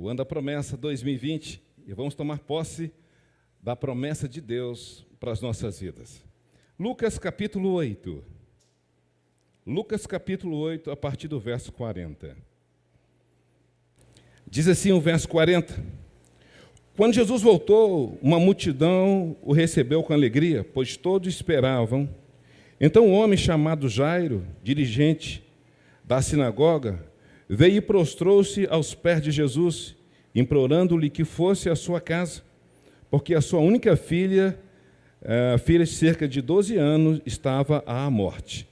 o ano da promessa 2020, e vamos tomar posse da promessa de Deus para as nossas vidas. Lucas capítulo 8. Lucas capítulo 8, a partir do verso 40. Diz assim o verso 40. Quando Jesus voltou, uma multidão o recebeu com alegria, pois todos esperavam. Então um homem chamado Jairo, dirigente da sinagoga, veio e prostrou-se aos pés de Jesus, implorando-lhe que fosse à sua casa, porque a sua única filha de cerca de 12 anos, estava à morte.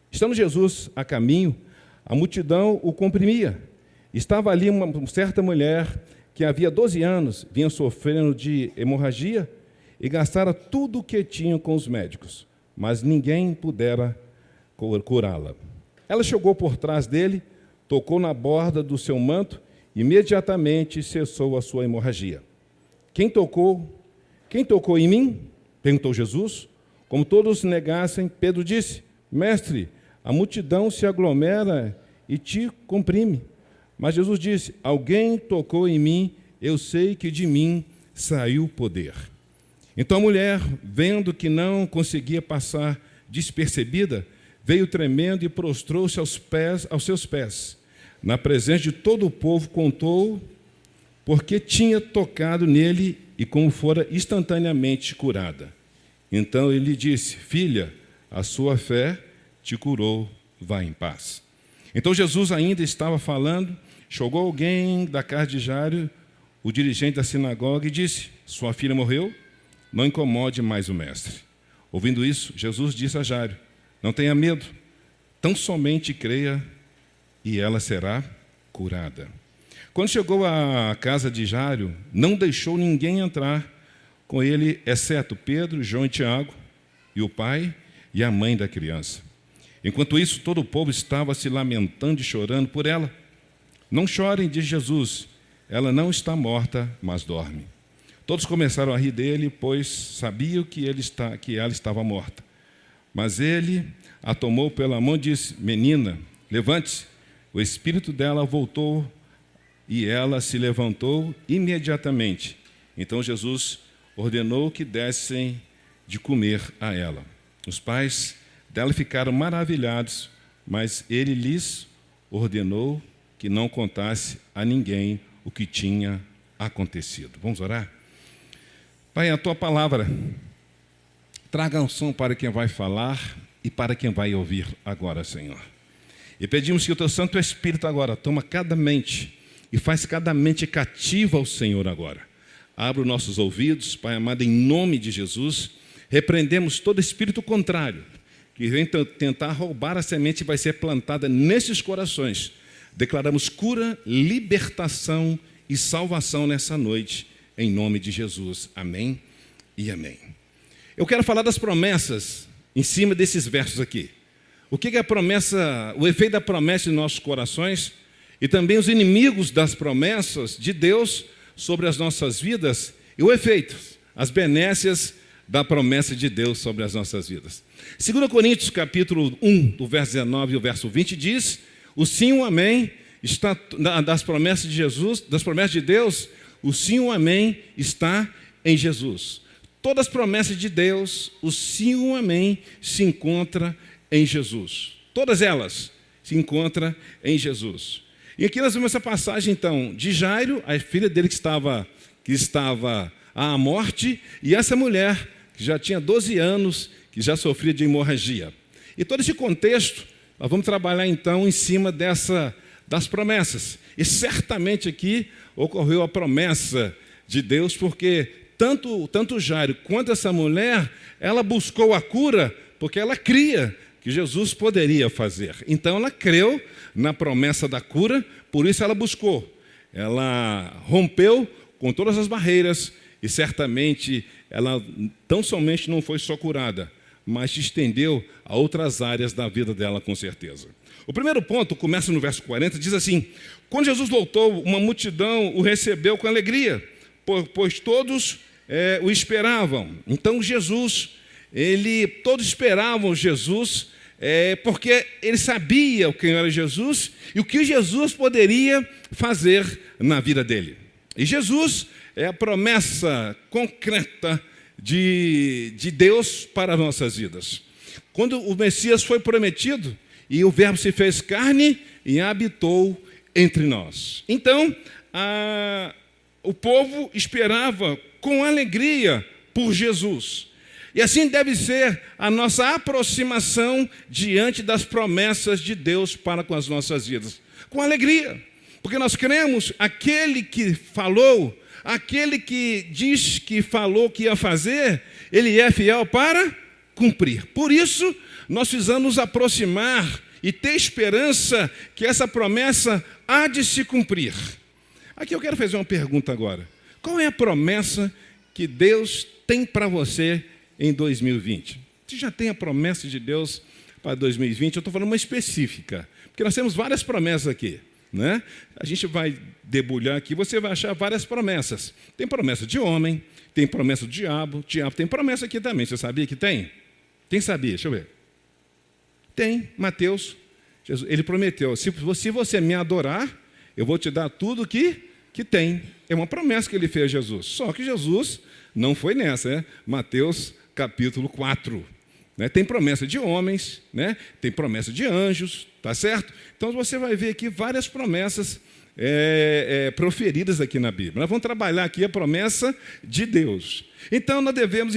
Estando Jesus a caminho, a multidão o comprimia. Estava ali uma certa mulher que havia 12 anos vinha sofrendo de hemorragia e gastara tudo o que tinha com os médicos, mas ninguém pudera curá-la. Ela chegou por trás dele, tocou na borda do seu manto e imediatamente cessou a sua hemorragia. Quem tocou em mim? Perguntou Jesus. Como todos negassem, Pedro disse: Mestre, a multidão se aglomera e te comprime. Mas Jesus disse: alguém tocou em mim, eu sei que de mim saiu o poder. Então a mulher, vendo que não conseguia passar despercebida, veio tremendo e prostrou-se aos seus pés. Na presença de todo o povo, contou porque tinha tocado nele e como fora instantaneamente curada. Então ele lhe disse: filha, a sua fé te curou, vá em paz. Então Jesus ainda estava falando, chegou alguém da casa de Jairo, o dirigente da sinagoga, e disse: sua filha morreu, não incomode mais o mestre. Ouvindo isso, Jesus disse a Jairo: não tenha medo, tão somente creia e ela será curada. Quando chegou à casa de Jairo, não deixou ninguém entrar com ele, exceto Pedro, João e Tiago, e o pai e a mãe da criança. Enquanto isso, todo o povo estava se lamentando e chorando por ela. Não chorem, disse Jesus, ela não está morta, mas dorme. Todos começaram a rir dele, pois sabiam que ela estava morta. Mas ele a tomou pela mão e disse: menina, levante-se. O espírito dela voltou e ela se levantou imediatamente. Então Jesus ordenou que dessem de comer a ela. Os pais dela ficaram maravilhados, mas ele lhes ordenou que não contasse a ninguém o que tinha acontecido. Vamos orar? Pai, a tua palavra traga unção para quem vai falar e para quem vai ouvir agora, Senhor. E pedimos que o teu Santo Espírito agora toma cada mente e faz cada mente cativa ao Senhor agora. Abra os nossos ouvidos, Pai amado, em nome de Jesus. Repreendemos todo espírito contrário que vem tentar roubar a semente que vai ser plantada nesses corações. Declaramos cura, libertação e salvação nessa noite, em nome de Jesus. Amém e amém. Eu quero falar das promessas em cima desses versos aqui. O que é a promessa, o efeito da promessa em nossos corações e também os inimigos das promessas de Deus sobre as nossas vidas e o efeito, as benécias da promessa de Deus sobre as nossas vidas. 2 Coríntios capítulo 1, do verso 19 e o verso 20 diz: o sim e o amém está das promessas de Jesus, das promessas de Deus, o sim e o amém está em Jesus. Todas as promessas de Deus, o sim e o amém se encontra em Jesus. Todas elas se encontram em Jesus. E aqui nós vemos essa passagem, então, de Jairo, a filha dele que estava à morte, e essa mulher que já tinha 12 anos, que já sofria de hemorragia. E todo esse contexto, nós vamos trabalhar, então, em cima das promessas. E certamente aqui ocorreu a promessa de Deus, porque tanto Jairo quanto essa mulher, ela buscou a cura, porque ela cria que Jesus poderia fazer. Então ela creu na promessa da cura, por isso ela buscou. Ela rompeu com todas as barreiras e certamente ela tão somente não foi só curada, mas se estendeu a outras áreas da vida dela com certeza. O primeiro ponto começa no verso 40, diz assim: quando Jesus voltou, uma multidão o recebeu com alegria, pois todos o esperavam. Então todos esperavam Jesus porque ele sabia quem era Jesus e o que Jesus poderia fazer na vida dele. E Jesus é a promessa concreta de Deus para as nossas vidas. Quando o Messias foi prometido, e o Verbo se fez carne e habitou entre nós. Então, o povo esperava com alegria por Jesus. E assim deve ser a nossa aproximação diante das promessas de Deus para com as nossas vidas. Com alegria, porque nós cremos aquele que falou, aquele que diz que falou que ia fazer, ele é fiel para cumprir. Por isso, nós precisamos nos aproximar e ter esperança que essa promessa há de se cumprir. Aqui eu quero fazer uma pergunta agora. Qual é a promessa que Deus tem para você em 2020? Você já tem a promessa de Deus para 2020? Eu estou falando uma específica, porque nós temos várias promessas aqui, né? A gente vai debulhar aqui, você vai achar várias promessas. Tem promessa de homem, tem promessa do diabo tem promessa aqui também. Você sabia que tem? Quem sabia? Deixa eu ver. Tem, Mateus. Jesus, ele prometeu, se você me adorar, eu vou te dar tudo que tem. É uma promessa que ele fez a Jesus. Só que Jesus não foi nessa, né? Mateus capítulo 4. Né? Tem promessa de homens, né? Tem promessa de anjos, tá certo? Então você vai ver aqui várias promessas proferidas aqui na Bíblia. Nós vamos trabalhar aqui a promessa de Deus. Então nós devemos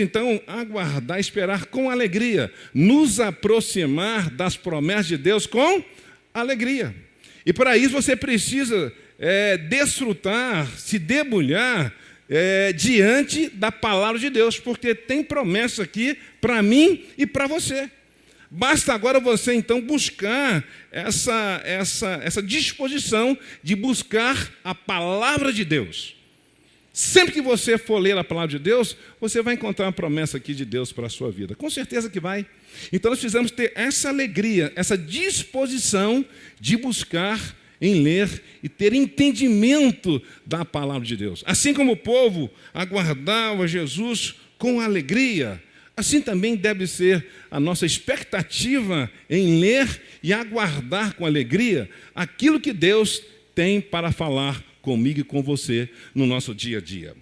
aguardar, esperar com alegria, nos aproximar das promessas de Deus com alegria. E para isso você precisa desfrutar, se debulhar diante da palavra de Deus, porque tem promessa aqui para mim e para você. Basta agora você, então, buscar essa disposição de buscar a palavra de Deus. Sempre que você for ler a palavra de Deus, você vai encontrar uma promessa aqui de Deus para a sua vida. Com certeza que vai. Então, nós precisamos ter essa alegria, essa disposição de buscar em ler e ter entendimento da palavra de Deus. Assim como o povo aguardava Jesus com alegria, assim também deve ser a nossa expectativa em ler e aguardar com alegria aquilo que Deus tem para falar comigo e com você no nosso dia a dia.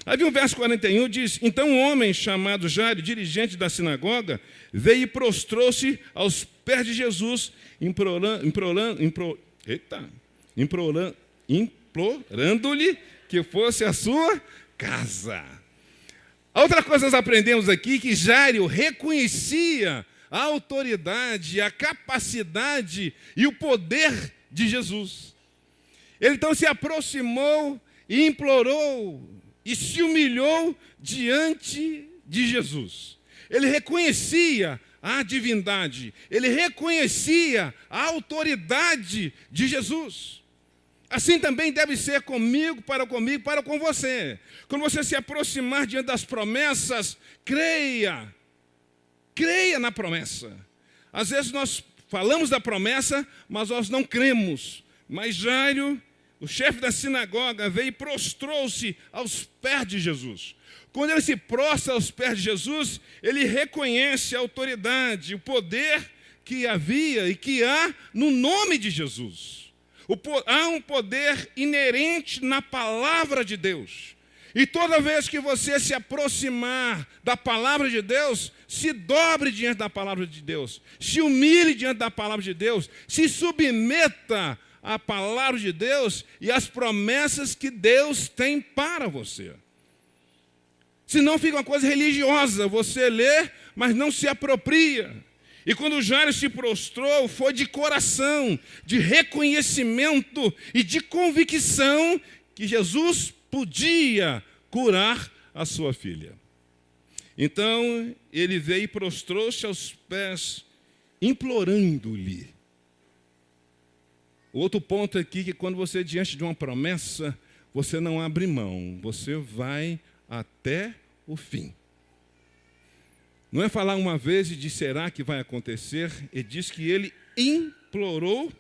Aí o verso 41 diz: então um homem chamado Jairo, dirigente da sinagoga, veio e prostrou-se aos pés de Jesus, implorando-lhe que fosse a sua casa. A outra coisa que nós aprendemos aqui, que Jairo reconhecia a autoridade, a capacidade e o poder de Jesus. Ele então se aproximou e implorou e se humilhou diante de Jesus. Ele reconhecia a divindade, ele reconhecia a autoridade de Jesus. Assim também deve ser comigo, para com você. Quando você se aproximar diante das promessas, creia na promessa. Às vezes nós falamos da promessa, mas nós não cremos. Mas Jairo, o chefe da sinagoga, veio e prostrou-se aos pés de Jesus. Quando ele se prostra aos pés de Jesus, ele reconhece a autoridade, o poder que havia e que há no nome de Jesus. Há um poder inerente na palavra de Deus. E toda vez que você se aproximar da palavra de Deus, se dobre diante da palavra de Deus, se humilhe diante da palavra de Deus, se submeta à palavra de Deus e às promessas que Deus tem para você. Senão fica uma coisa religiosa, você lê, mas não se apropria. E quando Jairo se prostrou, foi de coração, de reconhecimento e de convicção que Jesus podia curar a sua filha. Então, ele veio e prostrou-se aos pés, implorando-lhe. Outro ponto aqui, que quando você é diante de uma promessa, você não abre mão, você vai até o fim. Não é falar uma vez e diz, será que vai acontecer? Ele diz que ele implorou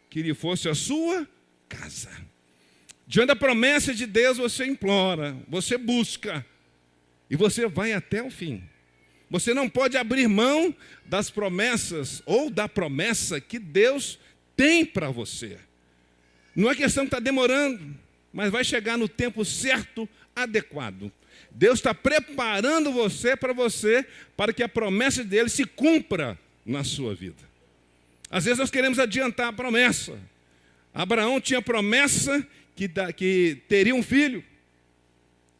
que ele fosse a sua casa. Diante da promessa de Deus, você implora, você busca, e você vai até o fim. Você não pode abrir mão das promessas ou da promessa que Deus tem para você. Não é questão que está demorando, mas vai chegar no tempo certo, adequado. Deus está preparando você para que a promessa dele se cumpra na sua vida. Às vezes nós queremos adiantar a promessa. Abraão tinha promessa que teria um filho.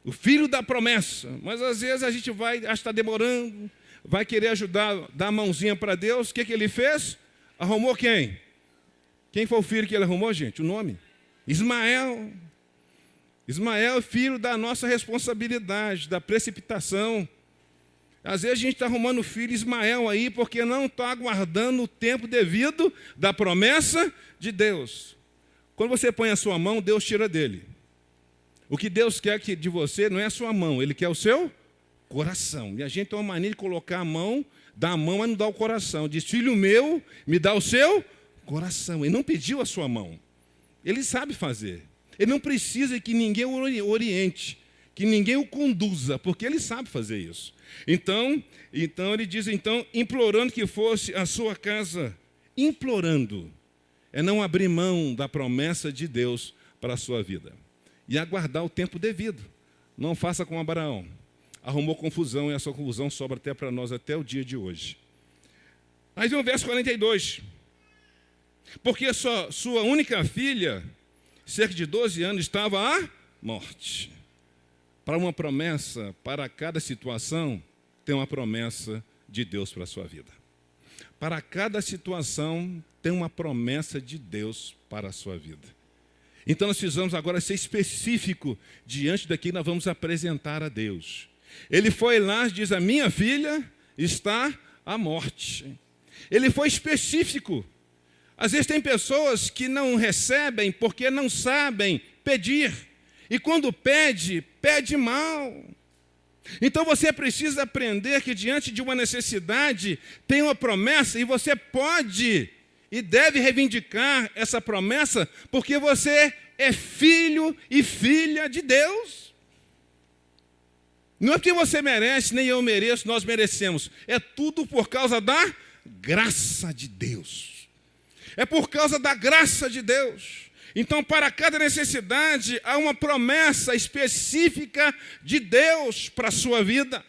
O filho da promessa. Mas às vezes a gente vai, acha que está demorando, vai querer ajudar, dar a mãozinha para Deus. O que ele fez? Arrumou quem? Quem foi o filho que ele arrumou, gente? O nome? Ismael. Ismael, filho da nossa responsabilidade, da precipitação. Às vezes a gente está arrumando o filho Ismael aí porque não está aguardando o tempo devido da promessa de Deus. Quando você põe a sua mão, Deus tira dele. O que Deus quer de você não é a sua mão, Ele quer o seu coração. E a gente tem uma mania de colocar a mão, dar a mão, mas não dá o coração. Diz, filho meu, me dá o seu coração. Ele não pediu a sua mão. Ele sabe fazer. Ele não precisa que ninguém o oriente, que ninguém o conduza, porque ele sabe fazer isso. Então ele diz, implorando que fosse a sua casa, implorando, é não abrir mão da promessa de Deus para a sua vida. E aguardar o tempo devido. Não faça como Abraão. Arrumou confusão e essa confusão sobra até para nós até o dia de hoje. Aí vem o verso 42. Porque sua única filha, cerca de 12 anos, estava à morte. Para uma promessa, para cada situação, tem uma promessa de Deus para a sua vida. Para cada situação, tem uma promessa de Deus para a sua vida. Então nós precisamos agora ser específico diante daquilo que nós vamos apresentar a Deus. Ele foi lá e diz, a minha filha está à morte. Ele foi específico. Às vezes tem pessoas que não recebem porque não sabem pedir. E quando pede, pede mal. Então você precisa aprender que diante de uma necessidade tem uma promessa e você pode e deve reivindicar essa promessa porque você é filho e filha de Deus. Não é porque você merece, nem eu mereço, nós merecemos. É tudo por causa da graça de Deus. É por causa da graça de Deus. Então, para cada necessidade, há uma promessa específica de Deus para a sua vida.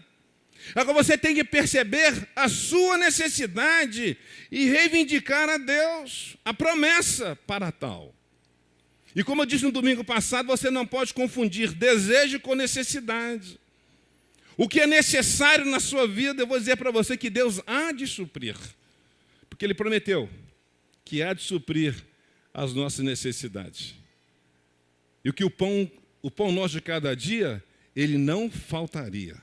Agora você tem que perceber a sua necessidade e reivindicar a Deus a promessa para tal. E como eu disse no domingo passado, você não pode confundir desejo com necessidade. O que é necessário na sua vida, eu vou dizer para você que Deus há de suprir. Porque Ele prometeu que há de suprir as nossas necessidades. E o pão nosso de cada dia, Ele não faltaria.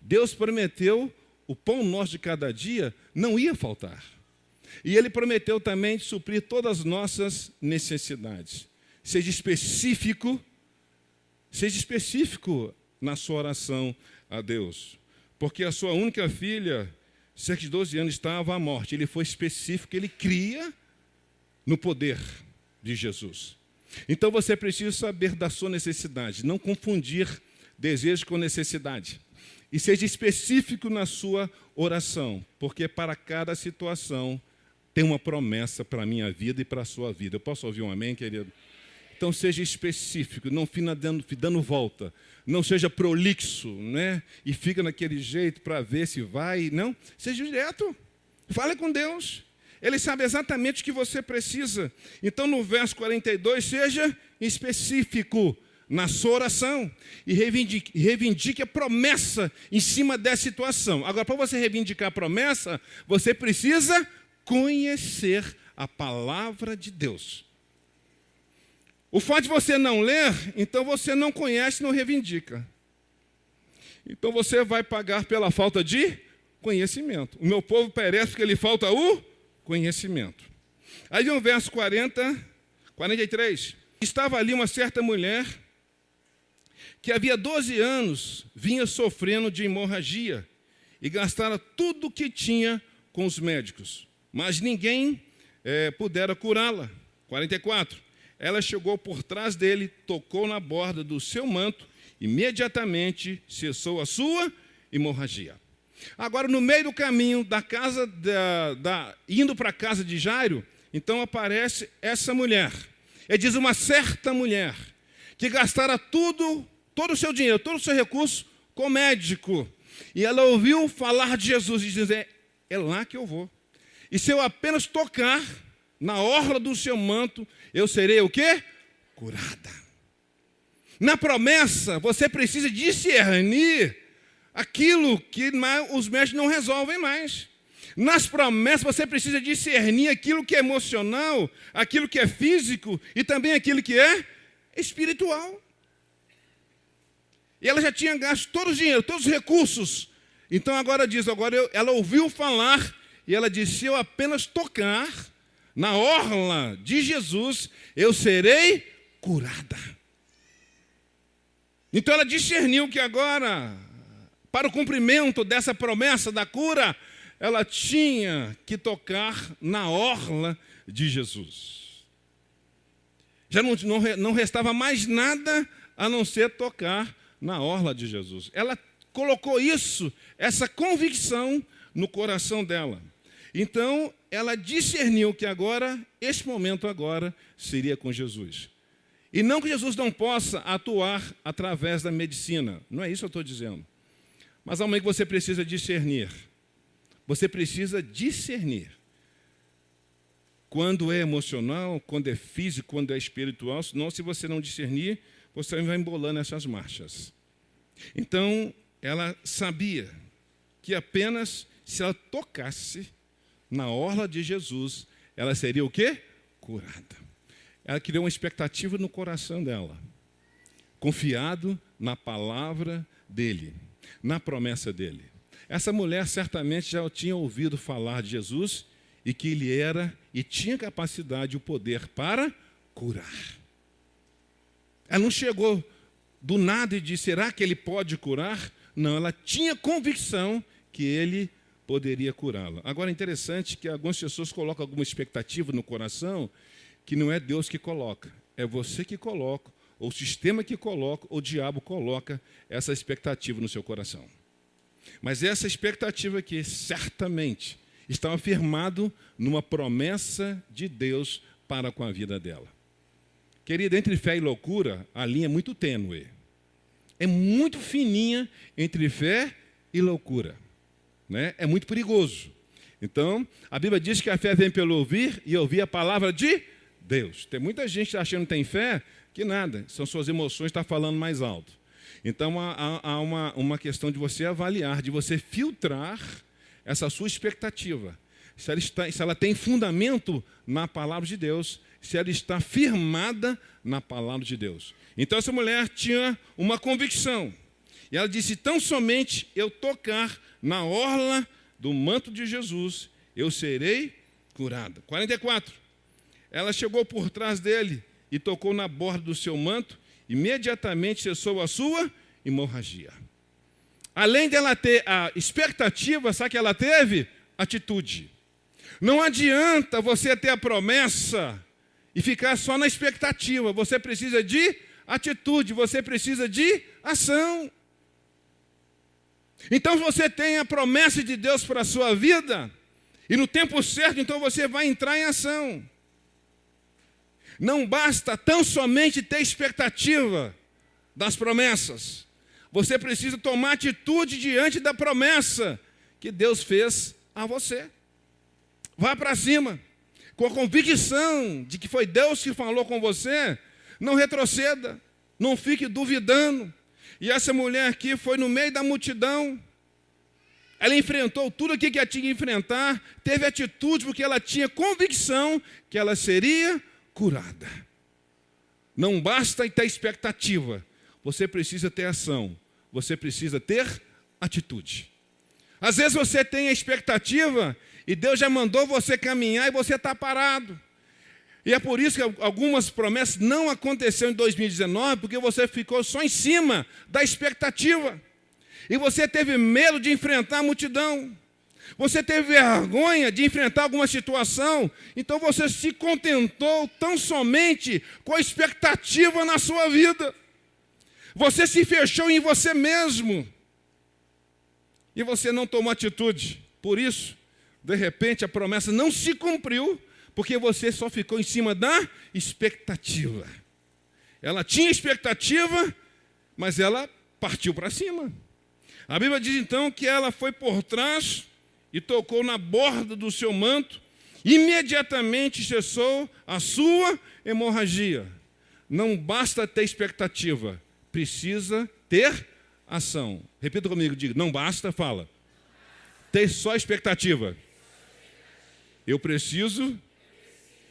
Deus prometeu, o pão nosso de cada dia não ia faltar. E Ele prometeu também de suprir todas as nossas necessidades. Seja específico na sua oração a Deus. Porque a sua única filha, cerca de 12 anos, estava à morte. Ele foi específico, ele cria no poder de Jesus. Então você precisa saber da sua necessidade, não confundir desejo com necessidade. E seja específico na sua oração, porque para cada situação tem uma promessa para a minha vida e para a sua vida. Eu posso ouvir um amém, querido? Então seja específico, não fique dando volta, não seja prolixo, né? E fica naquele jeito para ver se vai, não. Seja direto, fale com Deus. Ele sabe exatamente o que você precisa. Então no verso 42, seja específico na sua oração e reivindique a promessa em cima dessa situação. Agora, para você reivindicar a promessa, você precisa conhecer a palavra de Deus. O fato de você não ler, então você não conhece, não reivindica. Então você vai pagar pela falta de conhecimento. O meu povo perece porque lhe falta o conhecimento. Aí vem o verso 43. Estava ali uma certa mulher que havia 12 anos vinha sofrendo de hemorragia e gastara tudo o que tinha com os médicos, mas ninguém pudera curá-la. 44. Ela chegou por trás dele, tocou na borda do seu manto, imediatamente cessou a sua hemorragia. Agora, no meio do caminho, indo para a casa de Jairo, então aparece essa mulher. Ele diz uma certa mulher que gastara todo o seu dinheiro, todo o seu recurso com médico. E ela ouviu falar de Jesus e diz, é lá que eu vou. E se eu apenas tocar na orla do seu manto, eu serei o quê? Curada. Na promessa, você precisa discernir aquilo que os médicos não resolvem mais. Nas promessas, você precisa discernir aquilo que é emocional, aquilo que é físico e também aquilo que é espiritual. E ela já tinha gasto todo o dinheiro, todos os recursos. Então agora ela ouviu falar e ela disse, se eu apenas tocar na orla de Jesus, eu serei curada. Então ela discerniu que agora, para o cumprimento dessa promessa da cura, ela tinha que tocar na orla de Jesus. Já não restava mais nada a não ser tocar na orla de Jesus. Ela colocou essa convicção no coração dela. Então, ela discerniu que esse momento agora, seria com Jesus. E não que Jesus não possa atuar através da medicina. Não é isso que eu estou dizendo. Mas há um momento que você precisa discernir. Você precisa discernir. Quando é emocional, quando é físico, quando é espiritual. Senão, se você não discernir, você vai embolando essas marchas. Então, ela sabia que apenas se ela tocasse na orla de Jesus, ela seria o quê? Curada. Ela criou uma expectativa no coração dela, confiado na palavra dele, na promessa dele. Essa mulher certamente já tinha ouvido falar de Jesus e que ele era e tinha capacidade e o poder para curar. Ela não chegou do nada e disse, será que ele pode curar? Não, ela tinha convicção que ele poderia curá-la. Agora, é interessante que algumas pessoas colocam alguma expectativa no coração que não é Deus que coloca, é você que coloca, ou o sistema que coloca, ou o diabo coloca essa expectativa no seu coração. Mas essa expectativa aqui, certamente, estava firmado numa promessa de Deus para com a vida dela. Querida, entre fé e loucura, a linha é muito tênue. É muito fininha entre fé e loucura. Né? É muito perigoso. Então, a Bíblia diz que a fé vem pelo ouvir e ouvir a palavra de Deus. Tem muita gente achando que tem fé, que nada, são suas emoções que estão falando mais alto. Então, há uma questão de você avaliar, de você filtrar essa sua expectativa. Se ela tem fundamento na palavra de Deus, se ela está firmada na palavra de Deus. Então, essa mulher tinha uma convicção. E ela disse, tão somente eu tocar na orla do manto de Jesus, eu serei curada. 44. Ela chegou por trás dele e tocou na borda do seu manto, imediatamente cessou a sua hemorragia. Além dela ter a expectativa, sabe que ela teve? Atitude. Não adianta você ter a promessa e ficar só na expectativa. Você precisa de atitude, você precisa de ação. Então você tem a promessa de Deus para a sua vida, e no tempo certo, então você vai entrar em ação. Não basta tão somente ter expectativa das promessas. Você precisa tomar atitude diante da promessa que Deus fez a você. Vá para cima, com a convicção de que foi Deus que falou com você. Não retroceda, não fique duvidando. E essa mulher aqui foi no meio da multidão. Ela enfrentou tudo aquilo que ela tinha que enfrentar, teve atitude porque ela tinha convicção que ela seria curada. Não basta ter expectativa, você precisa ter ação, você precisa ter atitude. Às vezes você tem a expectativa e Deus já mandou você caminhar e você está parado. E é por isso que algumas promessas não aconteceram em 2019, porque você ficou só em cima da expectativa. E você teve medo de enfrentar a multidão. Você teve vergonha de enfrentar alguma situação. Então você se contentou tão somente com a expectativa na sua vida. Você se fechou em você mesmo. e você não tomou atitude. Por isso, de repente, a promessa não se cumpriu, porque você só ficou em cima da expectativa. Ela tinha expectativa, mas ela partiu para cima. A Bíblia diz então que ela foi por trás e tocou na borda do seu manto, imediatamente cessou a sua hemorragia. Não basta ter expectativa, precisa ter ação. Repita comigo, diga, não basta, fala. Ter só expectativa. Eu preciso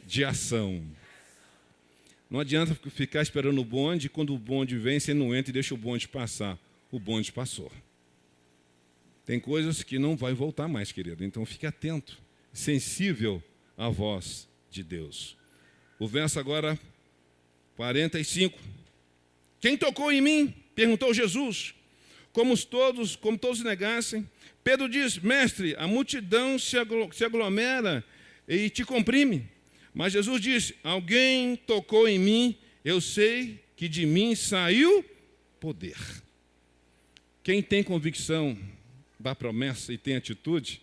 de ação. Não adianta ficar esperando o bonde, quando o bonde vem, você não entra e deixa o bonde passar. O bonde passou. Tem coisas que não vai voltar mais, querido. Então fique atento, sensível à voz de Deus. O verso agora, 45. Quem tocou em mim? Perguntou Jesus. Como todos negassem, Pedro diz, mestre, a multidão se aglomera e te comprime. Mas Jesus diz, alguém tocou em mim, eu sei que de mim saiu poder. Quem tem convicção da promessa e tem atitude,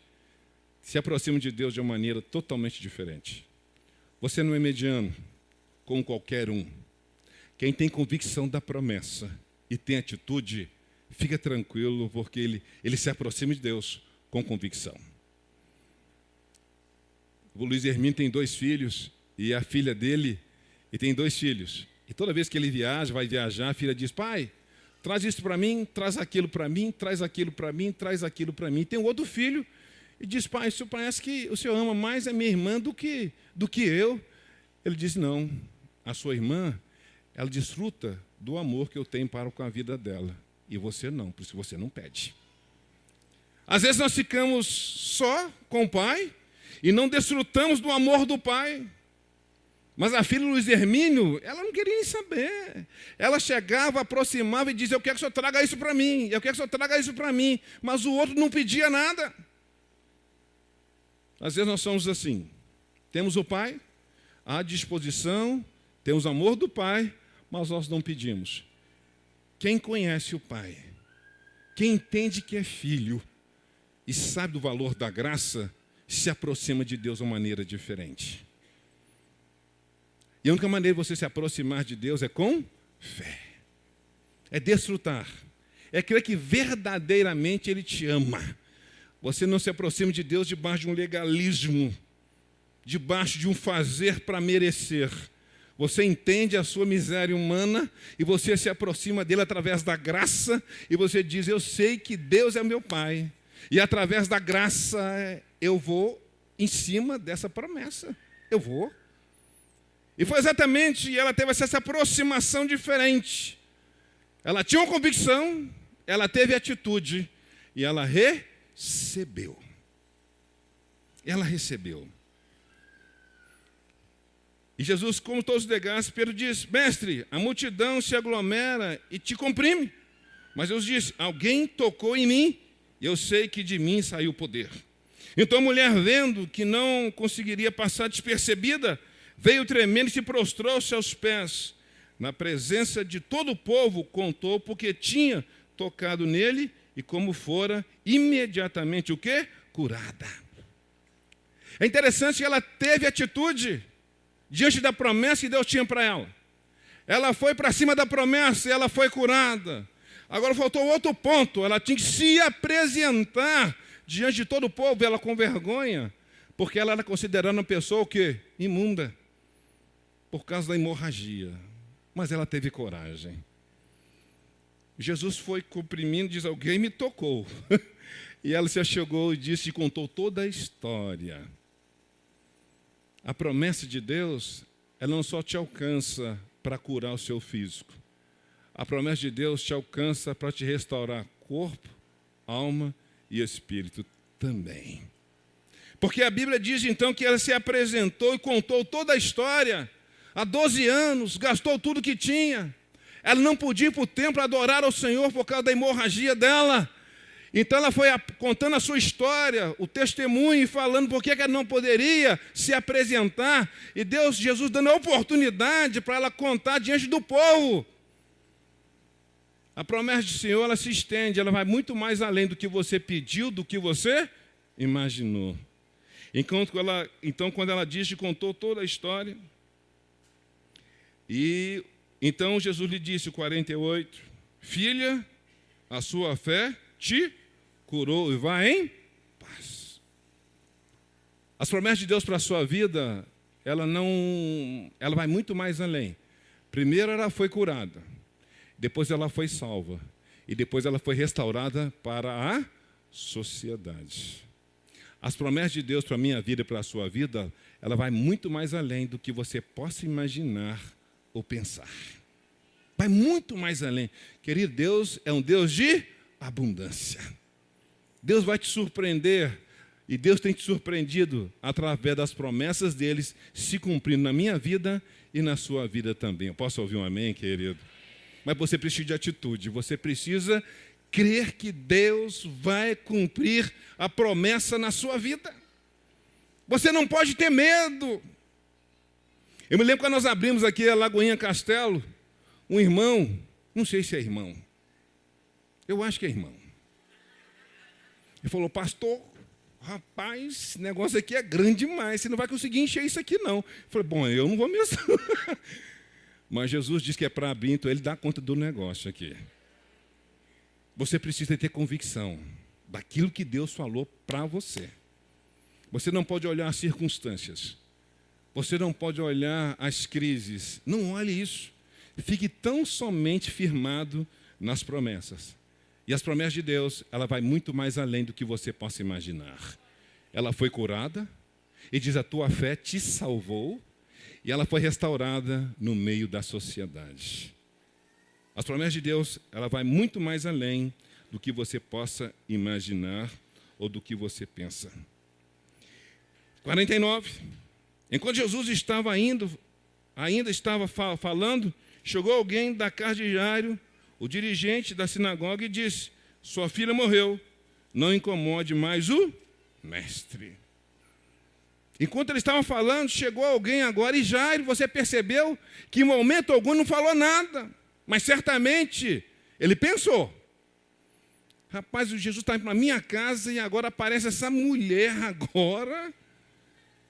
se aproxima de Deus de uma maneira totalmente diferente. Você não é mediano como qualquer um. Quem tem convicção da promessa e tem atitude, fica tranquilo, porque ele se aproxima de Deus com convicção. O Luiz Hermínio tem 2 filhos, e a filha dele, e tem 2 filhos. E toda vez que ele vai viajar, a filha diz, pai, traz isso para mim, traz aquilo para mim, traz aquilo para mim, traz aquilo para mim. Tem um outro filho, e diz, pai, isso parece que o senhor ama mais a minha irmã do que eu. Ele diz, não, a sua irmã, ela desfruta do amor que eu tenho para com a vida dela. E você não, por isso você não pede. Às vezes nós ficamos só com o pai e não desfrutamos do amor do pai. Mas a filha Luiz Hermínio, ela não queria nem saber. Ela chegava, aproximava e dizia, eu quero que o senhor traga isso para mim, eu quero que o senhor traga isso para mim. Mas o outro não pedia nada. Às vezes nós somos assim. Temos o pai à disposição, temos o amor do pai, mas nós não pedimos. Quem conhece o pai, quem entende que é filho e sabe do valor da graça, se aproxima de Deus de uma maneira diferente. E a única maneira de você se aproximar de Deus é com fé. É desfrutar. É crer que verdadeiramente Ele te ama. Você não se aproxima de Deus debaixo de um legalismo, debaixo de um fazer para merecer. Você entende a sua miséria humana e você se aproxima dele através da graça e você diz, eu sei que Deus é meu Pai. E através da graça eu vou em cima dessa promessa. Eu vou. E foi exatamente, ela teve essa aproximação diferente. Ela tinha uma convicção, ela teve atitude e ela recebeu. Ela recebeu. E Jesus, como todos negassem, Pedro diz, mestre, a multidão se aglomera e te comprime. Mas Jesus diz, alguém tocou em mim e eu sei que de mim saiu o poder. Então a mulher, vendo que não conseguiria passar despercebida, veio tremendo e se prostrou-se aos pés. Na presença de todo o povo, contou porque tinha tocado nele e como fora imediatamente o quê? Curada. É interessante que ela teve atitude diante da promessa que Deus tinha para ela. Ela foi para cima da promessa e ela foi curada. Agora faltou outro ponto, ela tinha que se apresentar diante de todo o povo, ela com vergonha, porque ela era considerada uma pessoa o quê? Imunda, por causa da hemorragia. Mas ela teve coragem. Jesus foi comprimindo, diz, alguém me tocou. E ela se achegou e disse, e contou toda a história. A promessa de Deus, ela não só te alcança para curar o seu físico. A promessa de Deus te alcança para te restaurar corpo, alma e espírito também. Porque a Bíblia diz então que ela se apresentou e contou toda a história. Há 12 anos, gastou tudo que tinha. Ela não podia ir para o templo adorar ao Senhor por causa da hemorragia dela. Então ela foi contando a sua história, o testemunho, e falando por que ela não poderia se apresentar. E Jesus dando a oportunidade para ela contar diante do povo. A promessa do Senhor, ela se estende, ela vai muito mais além do que você pediu, do que você imaginou. Então, quando ela diz que contou toda a história, e então Jesus lhe disse, 48, filha, a sua fé te curou e vai em paz. As promessas de Deus para a sua vida, ela vai muito mais além. Primeiro ela foi curada, depois ela foi salva, e depois ela foi restaurada para a sociedade. As promessas de Deus para a minha vida e para a sua vida, ela vai muito mais além do que você possa imaginar ou pensar. Vai muito mais além. Querido, Deus é um Deus de abundância. Deus vai te surpreender, e Deus tem te surpreendido através das promessas deles se cumprindo na minha vida e na sua vida também. Eu posso ouvir um amém, querido? Mas você precisa de atitude, você precisa crer que Deus vai cumprir a promessa na sua vida. Você não pode ter medo. Eu me lembro quando nós abrimos aqui a Lagoinha Castelo, um irmão, não sei se é irmão, eu acho que é irmão. Ele falou, pastor, rapaz, esse negócio aqui é grande demais, você não vai conseguir encher isso aqui não. Eu falei, bom, eu não vou mesmo. Mas Jesus disse que é para abrir, então ele dá conta do negócio aqui. Você precisa ter convicção daquilo que Deus falou para você. Você não pode olhar as circunstâncias. Você não pode olhar as crises. Não olhe isso. Fique tão somente firmado nas promessas. E as promessas de Deus, ela vai muito mais além do que você possa imaginar. Ela foi curada, e diz, a tua fé te salvou, e ela foi restaurada no meio da sociedade. As promessas de Deus, ela vai muito mais além do que você possa imaginar ou do que você pensa. 49. Enquanto Jesus estava ainda estava falando, chegou alguém da casa de Jairo, o dirigente da sinagoga, e disse, sua filha morreu, não incomode mais o mestre. Enquanto ele estava falando, chegou alguém agora, e Jairo, você percebeu que em momento algum não falou nada, mas certamente ele pensou, rapaz, o Jesus está indo para a minha casa e agora aparece essa mulher agora.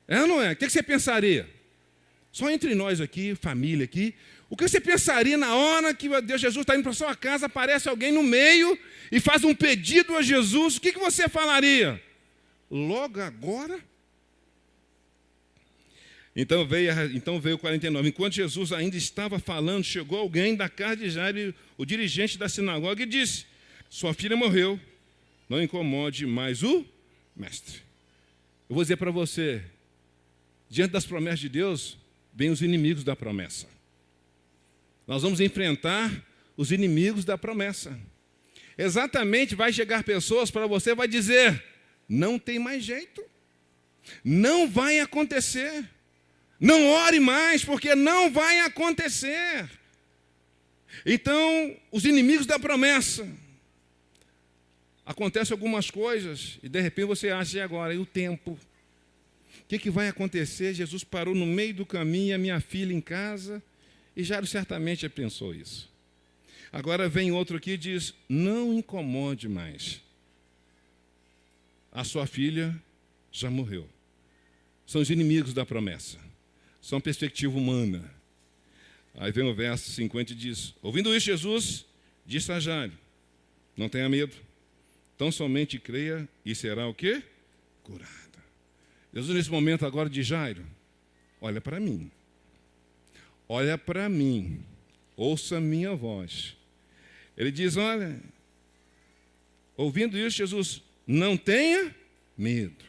É ou não é? O que você pensaria? Só entre nós aqui, família aqui, o que você pensaria na hora que Deus Jesus está indo para a sua casa, aparece alguém no meio e faz um pedido a Jesus, o que você falaria? Logo agora? Então veio 49. Enquanto Jesus ainda estava falando, chegou alguém da casa de Jairo, o dirigente da sinagoga, e disse, sua filha morreu, não incomode mais o mestre. Eu vou dizer para você, diante das promessas de Deus, vem os inimigos da promessa. Nós vamos enfrentar os inimigos da promessa. Exatamente, vai chegar pessoas para você, vai dizer, não tem mais jeito, não vai acontecer. Não ore mais, porque não vai acontecer. Então, os inimigos da promessa. Acontecem algumas coisas, e de repente você acha, e agora? E o tempo? O que vai acontecer? Jesus parou no meio do caminho, a minha filha em casa, e Jairo certamente já pensou isso. Agora vem outro aqui e diz, não incomode mais. A sua filha já morreu. São os inimigos da promessa. São perspectiva humana. Aí vem o verso 50 e diz, ouvindo isso, Jesus disse a Jairo, não tenha medo, tão somente creia e será o quê? Curada. Jesus, nesse momento agora de Jairo, olha para mim. Olha para mim. Ouça a minha voz. Ele diz, olha, ouvindo isso, Jesus, não tenha medo.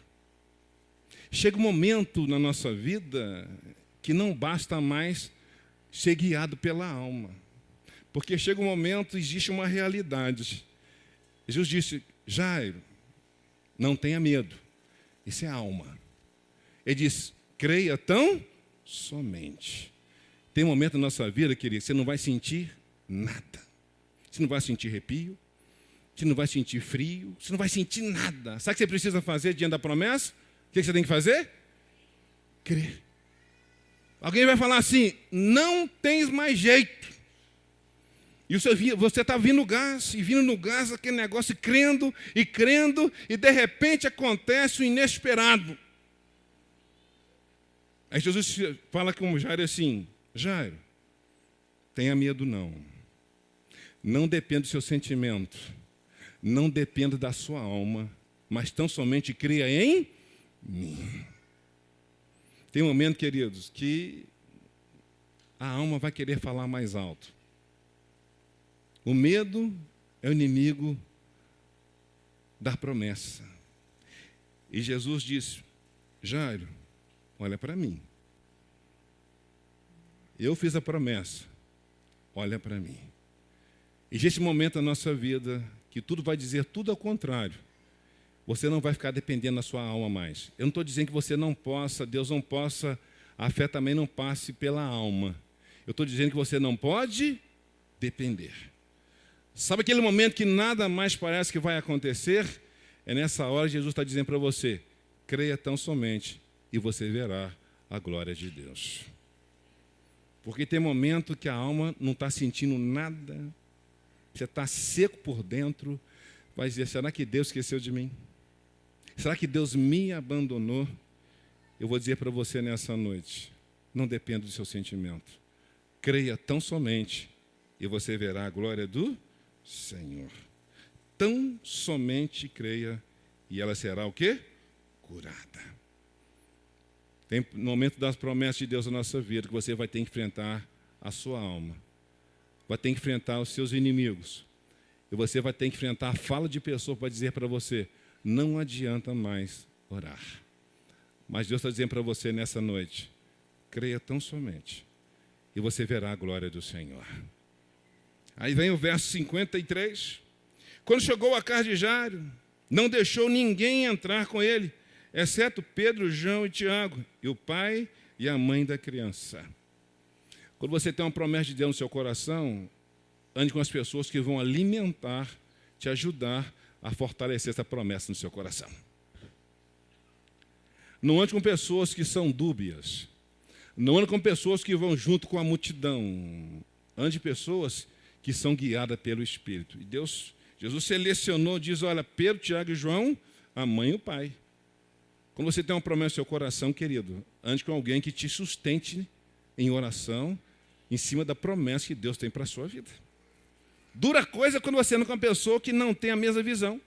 Chega um momento na nossa vida que não basta mais ser guiado pela alma. Porque chega um momento, existe uma realidade. Jesus disse, Jairo, não tenha medo. Isso é alma. Ele diz, creia tão somente. Tem um momento na nossa vida, querido, você não vai sentir nada. Você não vai sentir arrepio. Você não vai sentir frio. Você não vai sentir nada. Sabe o que você precisa fazer diante da promessa? O que você tem que fazer? Crer. Alguém vai falar assim, não tens mais jeito. E você está vindo no gás, e vindo no gás, aquele negócio, e crendo, e de repente acontece o inesperado. Aí Jesus fala com Jairo assim: Jairo, tenha medo não. Não dependa do seu sentimento. Não dependa da sua alma. Mas tão somente creia em mim. Tem um momento, queridos, que a alma vai querer falar mais alto. O medo é o inimigo da promessa. E Jesus disse: Jairo, olha para mim. Eu fiz a promessa. Olha para mim. Existe um momento na nossa vida que tudo vai dizer tudo ao contrário. Você não vai ficar dependendo da sua alma mais. Eu não estou dizendo que você não possa, Deus não possa, a fé também não passe pela alma. Eu estou dizendo que você não pode depender. Sabe aquele momento que nada mais parece que vai acontecer? É nessa hora que Jesus está dizendo para você: creia tão somente e você verá a glória de Deus. Porque tem momento que a alma não está sentindo nada, você está seco por dentro, vai dizer: será que Deus esqueceu de mim? Será que Deus me abandonou? Eu vou dizer para você nessa noite: não dependa do seu sentimento. Creia tão somente e você verá a glória do Senhor. Tão somente creia e ela será o quê? Curada. Tem momento das promessas de Deus na nossa vida que você vai ter que enfrentar a sua alma. Vai ter que enfrentar os seus inimigos. E você vai ter que enfrentar a fala de pessoas para dizer para você: não adianta mais orar. Mas Deus está dizendo para você nessa noite: creia tão somente e você verá a glória do Senhor. Aí vem o verso 53. Quando chegou a casa de Jairo, não deixou ninguém entrar com ele, exceto Pedro, João e Tiago, e o pai e a mãe da criança. Quando você tem uma promessa de Deus no seu coração, ande com as pessoas que vão alimentar, te ajudar a fortalecer essa promessa no seu coração. Não ande com pessoas que são dúbias. Não ande com pessoas que vão junto com a multidão. Ande pessoas que são guiadas pelo Espírito. E Jesus selecionou, diz: olha, Pedro, Tiago e João, a mãe e o pai. Quando você tem uma promessa no seu coração, querido, ande com alguém que te sustente em oração, em cima da promessa que Deus tem para a sua vida. Dura coisa quando você anda com uma pessoa que não tem a mesma visão.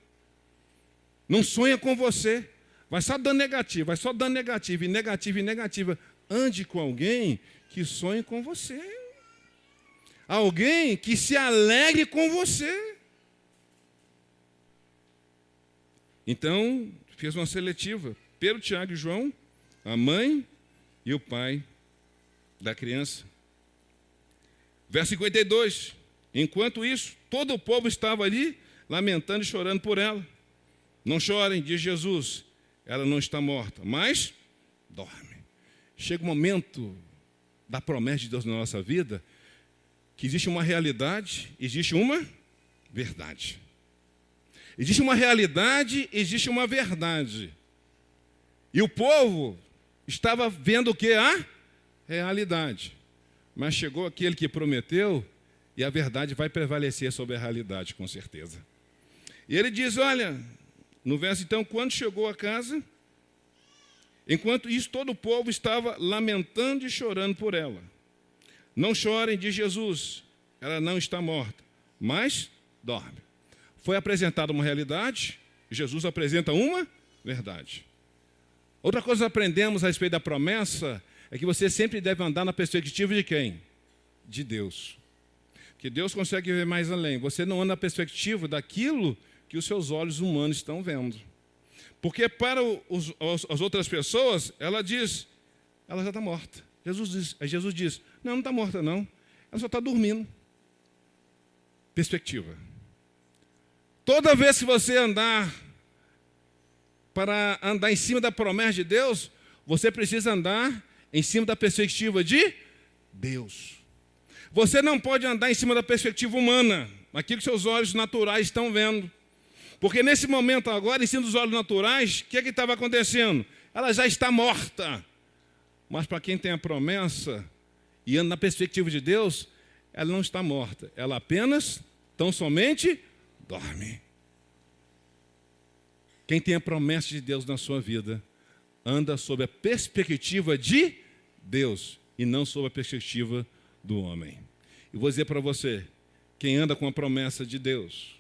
Não sonha com você. Vai só dando negativo, vai só dando negativo, e negativa e negativa. Ande com alguém que sonhe com você. Alguém que se alegre com você. Então, fez uma seletiva. Pedro, Tiago e João, a mãe e o pai da criança. Verso 52. Enquanto isso, todo o povo estava ali, lamentando e chorando por ela. Não chorem, diz Jesus, ela não está morta, mas dorme. Chega um momento da promessa de Deus na nossa vida, que existe uma realidade, existe uma verdade. Existe uma realidade, existe uma verdade. E o povo estava vendo o que? A realidade. Mas chegou aquele que prometeu, e a verdade vai prevalecer sobre a realidade, com certeza. E ele diz, olha, no verso então, quando chegou a casa, enquanto isso todo o povo estava lamentando e chorando por ela. Não chorem, diz Jesus, ela não está morta, mas dorme. Foi apresentada uma realidade, Jesus apresenta uma verdade. Outra coisa que aprendemos a respeito da promessa é que você sempre deve andar na perspectiva de quem? De Deus. Que Deus consegue ver mais além. Você não anda na perspectiva daquilo que os seus olhos humanos estão vendo. Porque para as outras pessoas, ela diz, ela já está morta. Jesus diz, não está morta não, ela só está dormindo. Perspectiva. Toda vez que você para andar em cima da promessa de Deus, você precisa andar em cima da perspectiva de Deus. Você não pode andar em cima da perspectiva humana, aquilo que seus olhos naturais estão vendo. Porque nesse momento agora, em cima dos olhos naturais, o que estava acontecendo? Ela já está morta. Mas para quem tem a promessa e anda na perspectiva de Deus, ela não está morta, ela apenas, tão somente, dorme. Quem tem a promessa de Deus na sua vida, anda sob a perspectiva de Deus e não sob a perspectiva do homem. E vou dizer para você, quem anda com a promessa de Deus,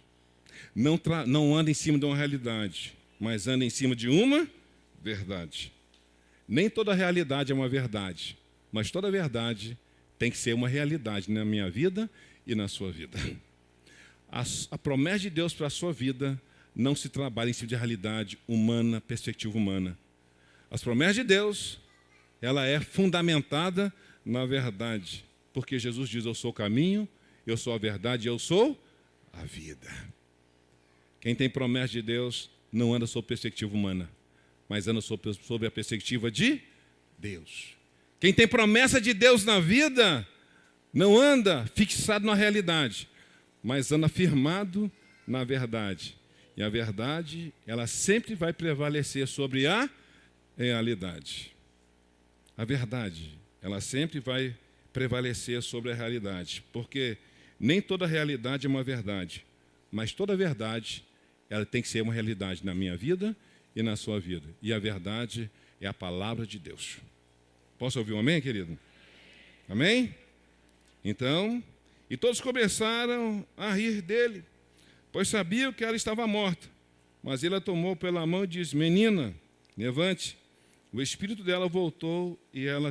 não anda em cima de uma realidade, mas anda em cima de uma verdade. Nem toda realidade é uma verdade, mas toda verdade tem que ser uma realidade na minha vida e na sua vida. A promessa de Deus para a sua vida não se trabalha em cima de realidade humana, perspectiva humana. As promessas de Deus, ela é fundamentada na verdade, porque Jesus diz, eu sou o caminho, eu sou a verdade, eu sou a vida. Quem tem promessa de Deus não anda sob perspectiva humana, mas anda sob a perspectiva de Deus. Quem tem promessa de Deus na vida não anda fixado na realidade, mas anda firmado na verdade. E a verdade, ela sempre vai prevalecer sobre a realidade. A verdade, ela sempre vai prevalecer sobre a realidade, porque nem toda realidade é uma verdade, mas toda verdade, ela tem que ser uma realidade na minha vida e na sua vida. E a verdade é a palavra de Deus. Posso ouvir um amém, querido? Amém? Então, e todos começaram a rir dele, pois sabiam que ela estava morta. Mas ele a tomou pela mão e disse, menina, levante. O espírito dela voltou e ela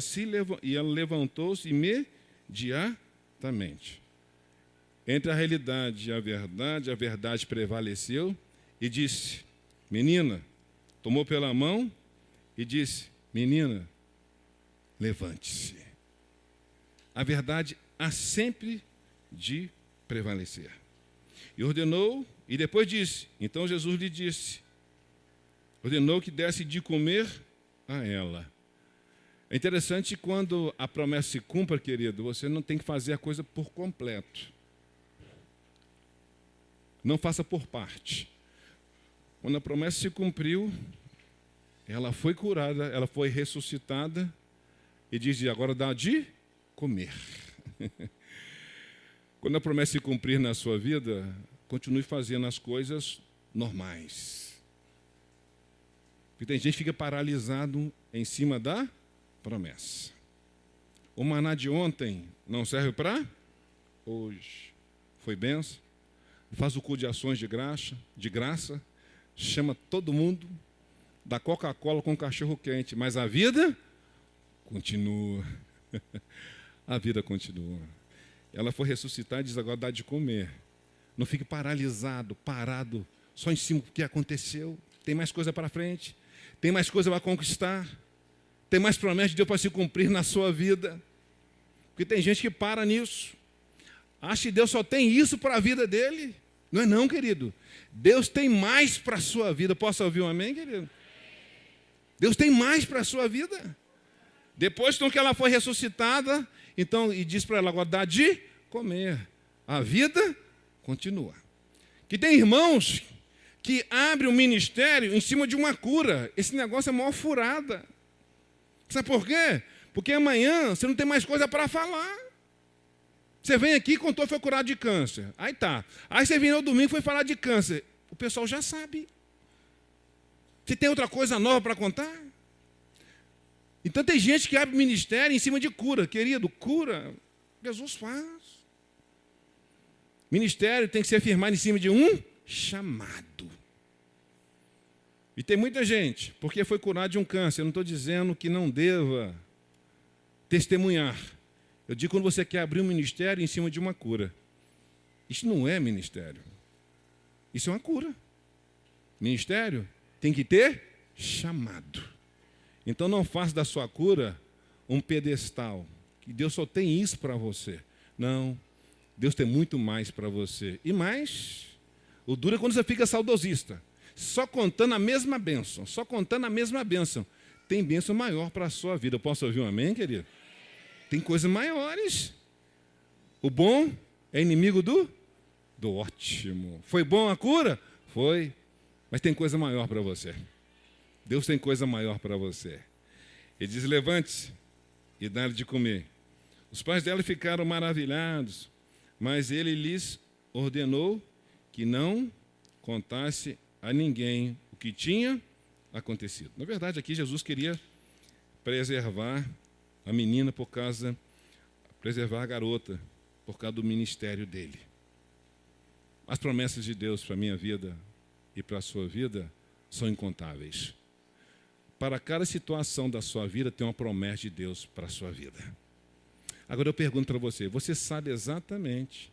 levantou-se imediatamente. Entre a realidade e a verdade prevaleceu e disse, menina, tomou pela mão e disse, menina, levante-se. A verdade há sempre de prevalecer. E ordenou, e depois disse, então Jesus lhe disse, ordenou que desse de comer a ela. É interessante quando a promessa se cumpre, querido, você não tem que fazer a coisa por completo. Não faça por parte. Quando a promessa se cumpriu, ela foi curada, ela foi ressuscitada, e diz, agora dá de comer. Quando a promessa se cumprir na sua vida, continue fazendo as coisas normais. Porque tem gente que fica paralisado em cima da promessa. O maná de ontem não serve para hoje. Foi benção. Faz o culto de ações de graça, chama todo mundo, dá Coca-Cola com cachorro quente, mas a vida continua. A vida continua. Ela foi ressuscitar e diz, agora dá de comer. Não fique paralisado, parado, só em cima do que aconteceu. Tem mais coisa para frente. Tem mais coisa para conquistar. Tem mais promessa de Deus para se cumprir na sua vida. Porque tem gente que para nisso. Acha que Deus só tem isso para a vida dele. Não é não, querido. Deus tem mais para a sua vida. Posso ouvir um amém, querido? Deus tem mais para a sua vida. Depois então, que ela foi ressuscitada, então, e diz para ela, agora dá de comer. A vida continua. Que tem irmãos que abrem um ministério em cima de uma cura. Esse negócio é maior furada. Sabe por quê? Porque amanhã você não tem mais coisa para falar. Você vem aqui e contou que foi curado de câncer. Aí tá. Aí você vem no domingo e foi falar de câncer. O pessoal já sabe. Você tem outra coisa nova para contar? Então tem gente que abre ministério em cima de cura. Querido, cura, Jesus faz. Ministério tem que ser firmado em cima de um chamado. E tem muita gente, porque foi curado de um câncer. Eu não estou dizendo que não deva testemunhar. Eu digo quando você quer abrir um ministério em cima de uma cura. Isso não é ministério. Isso é uma cura. Ministério tem que ter chamado. Então não faça da sua cura um pedestal. Que Deus só tem isso para você. Não. Deus tem muito mais para você. E mais, o duro é quando você fica saudosista. Só contando a mesma bênção. Só contando a mesma bênção. Tem bênção maior para a sua vida. Eu posso ouvir um amém, querido? Tem coisas maiores. O bom é inimigo do ótimo. Foi bom a cura? Foi. Mas tem coisa maior para você. Deus tem coisa maior para você. Ele diz, levante-se e dá-lhe de comer. Os pais dela ficaram maravilhados, mas ele lhes ordenou que não contasse a ninguém o que tinha acontecido. Na verdade, aqui Jesus queria preservar a menina preservar a garota, por causa do ministério dele. As promessas de Deus para a minha vida e para a sua vida são incontáveis. Para cada situação da sua vida, tem uma promessa de Deus para a sua vida. Agora eu pergunto para você, você sabe exatamente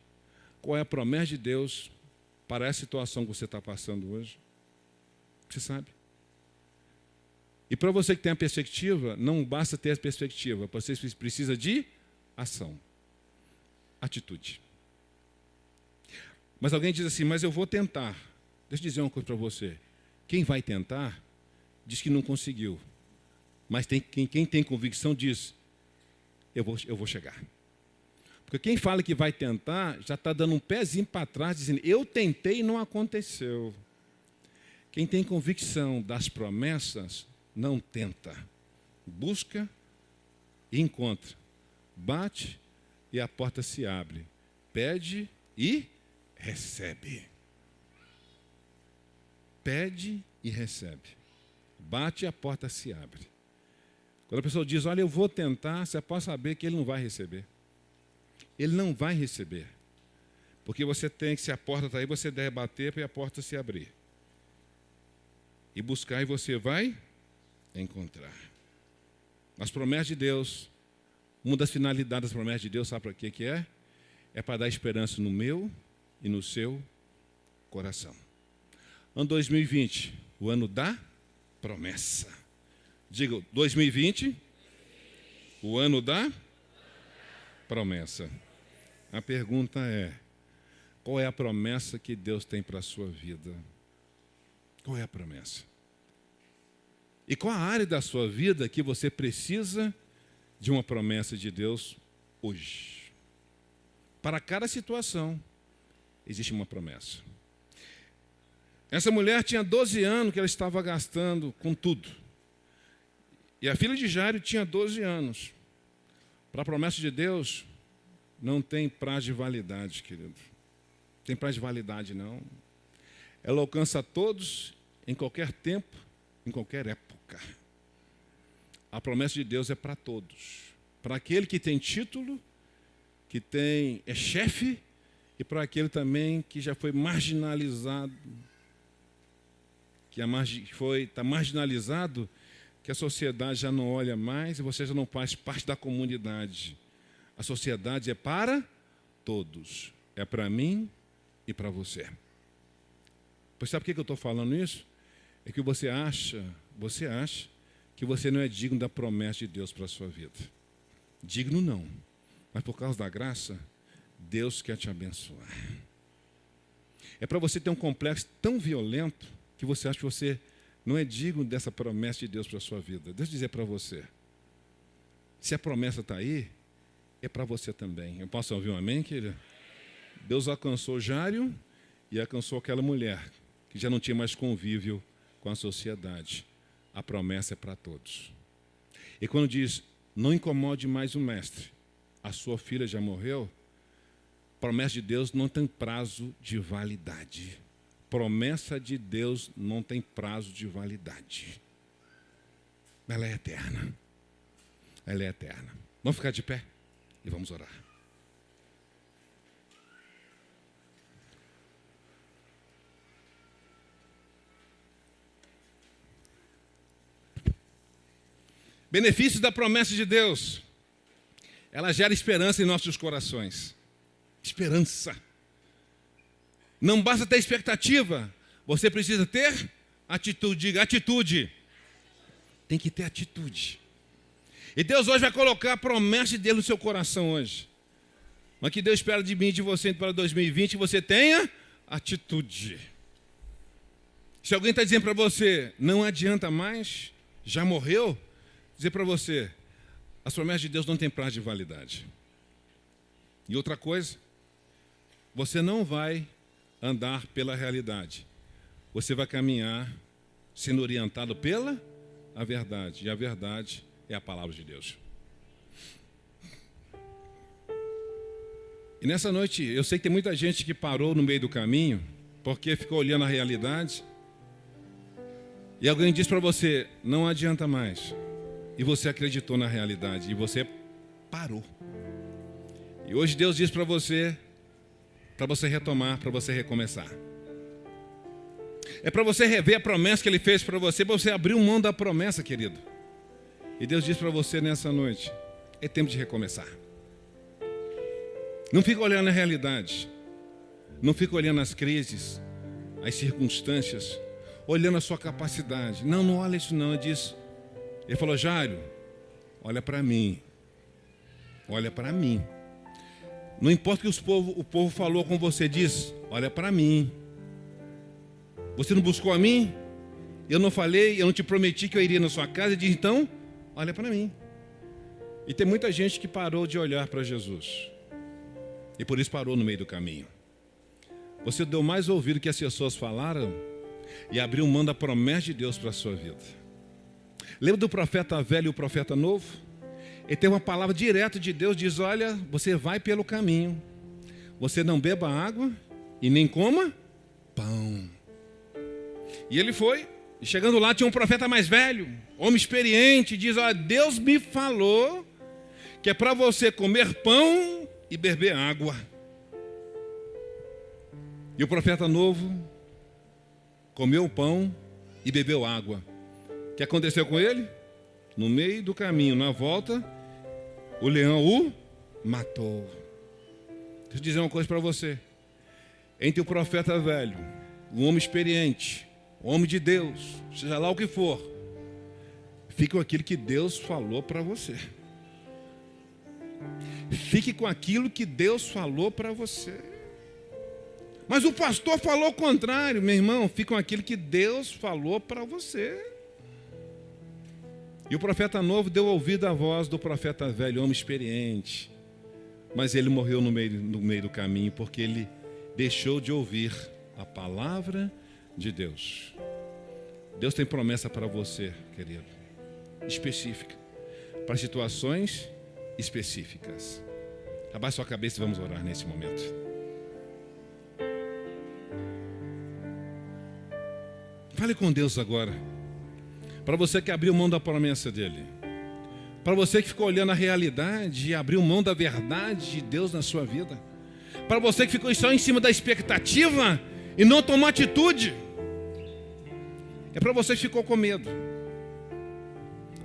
qual é a promessa de Deus para essa situação que você está passando hoje? Você sabe? E para você que tem a perspectiva, não basta ter a perspectiva, você precisa de ação, atitude. Mas alguém diz assim, mas eu vou tentar. Deixa eu dizer uma coisa para você. Quem vai tentar, diz que não conseguiu. Mas quem tem convicção diz, eu vou chegar. Porque quem fala que vai tentar, já está dando um pezinho para trás, dizendo, eu tentei e não aconteceu. Quem tem convicção das promessas, não tenta. Busca e encontra. Bate e a porta se abre. Pede e recebe. Pede e recebe. Bate e a porta se abre. Quando a pessoa diz, olha, eu vou tentar, você pode saber que ele não vai receber. Ele não vai receber. Porque você tem que, se a porta está aí, você deve bater para a porta se abrir. E buscar e você vai encontrar. As promessas de Deus, uma das finalidades das promessas de Deus, sabe para quê que é? É para dar esperança no meu e no seu coração. Ano 2020, o ano da promessa. Diga, 2020, o ano da promessa. A pergunta é, qual é a promessa que Deus tem para a sua vida? Qual é a promessa? E qual a área da sua vida que você precisa de uma promessa de Deus hoje? Para cada situação, existe uma promessa. Essa mulher tinha 12 anos que ela estava gastando com tudo. E a filha de Jairo tinha 12 anos. Para a promessa de Deus, não tem prazo de validade, querido. Não tem prazo de validade, não. Ela alcança a todos, em qualquer tempo, em qualquer época. A promessa de Deus é para todos. Para aquele que tem título, que é chefe, e para aquele também que já foi marginalizado, que está marginalizado, que a sociedade já não olha mais e você já não faz parte da comunidade. A sociedade é para todos. É para mim e para você. Pois sabe por que eu estou falando isso? É que você acha que você não é digno da promessa de Deus para a sua vida. Digno não. Mas por causa da graça, Deus quer te abençoar. É para você ter um complexo tão violento que você acha que você não é digno dessa promessa de Deus para a sua vida. Deixa eu dizer para você. Se a promessa está aí, é para você também. Eu posso ouvir um amém, querido? Deus alcançou Jairo e alcançou aquela mulher que já não tinha mais convívio com a sociedade. A promessa é para todos. E quando diz, não incomode mais o mestre, a sua filha já morreu, promessa de Deus não tem prazo de validade. Promessa de Deus não tem prazo de validade. Ela é eterna. Ela é eterna. Vamos ficar de pé e vamos orar. Benefícios da promessa de Deus. Ela gera esperança em nossos corações. Esperança. Não basta ter expectativa, você precisa ter atitude. Diga, atitude. Tem que ter atitude. E Deus hoje vai colocar a promessa de Deus no seu coração hoje. Mas que Deus espera de mim e de você para 2020, que você tenha atitude. Se alguém está dizendo para você, não adianta mais, já morreu, dizer para você, as promessas de Deus não têm prazo de validade. E outra coisa, você não vai andar pela realidade. Você vai caminhar sendo orientado pela a verdade. E a verdade é a palavra de Deus. E nessa noite, eu sei que tem muita gente que parou no meio do caminho, porque ficou olhando a realidade, e alguém disse para você, não adianta mais. E você acreditou na realidade, e você parou. E hoje Deus diz para você retomar, para você recomeçar. É para você rever a promessa que Ele fez para você abrir mão da promessa, querido. E Deus diz para você nessa noite, é tempo de recomeçar. Não fica olhando a realidade, não fica olhando as crises, as circunstâncias, olhando a sua capacidade. Não olha isso não, ele falou, Jairo, olha para mim, olha para mim. Não importa o que o povo falou com você, diz, olha para mim. Você não buscou a mim? Eu não falei, eu não te prometi que eu iria na sua casa, e diz, então, olha para mim. E tem muita gente que parou de olhar para Jesus. E por isso parou no meio do caminho. Você deu mais ouvido que as pessoas falaram e abriu mão da promessa de Deus para a sua vida. Lembra do profeta velho e o profeta novo? Ele tem uma palavra direta de Deus, diz, olha, você vai pelo caminho. Você não beba água e nem coma pão. E ele foi, e chegando lá tinha um profeta mais velho, homem experiente, diz, olha, Deus me falou que é para você comer pão e beber água. E o profeta novo comeu o pão e bebeu água. O que aconteceu com ele? No meio do caminho, na volta, o leão o matou. Deixa eu dizer uma coisa para você. Entre o profeta velho, o homem experiente, o homem de Deus, seja lá o que for, fique com aquilo que Deus falou para você. Fique com aquilo que Deus falou para você. Mas o pastor falou o contrário, meu irmão. Fique com aquilo que Deus falou para você. E o profeta novo deu ouvido à voz do profeta velho, homem experiente. Mas ele morreu no meio do caminho, porque ele deixou de ouvir a palavra de Deus. Deus tem promessa para você, querido, específica, para situações específicas. Abaixe sua cabeça e vamos orar nesse momento. Fale com Deus agora. Para você que abriu mão da promessa dele. Para você que ficou olhando a realidade e abriu mão da verdade de Deus na sua vida. Para você que ficou só em cima da expectativa e não tomou atitude. É para você que ficou com medo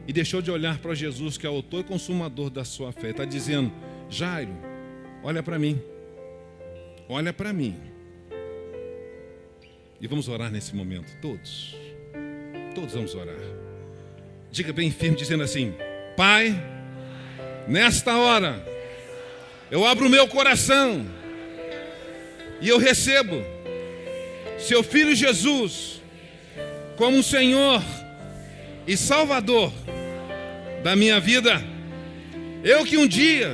e deixou de olhar para Jesus, que é o autor e consumador da sua fé. Está dizendo, Jairo, olha para mim. Olha para mim. E vamos orar nesse momento, todos. Todos vamos orar. Diga bem firme, dizendo assim, Pai, nesta hora, eu abro o meu coração e eu recebo seu Filho Jesus como um Senhor e Salvador da minha vida. Eu que um dia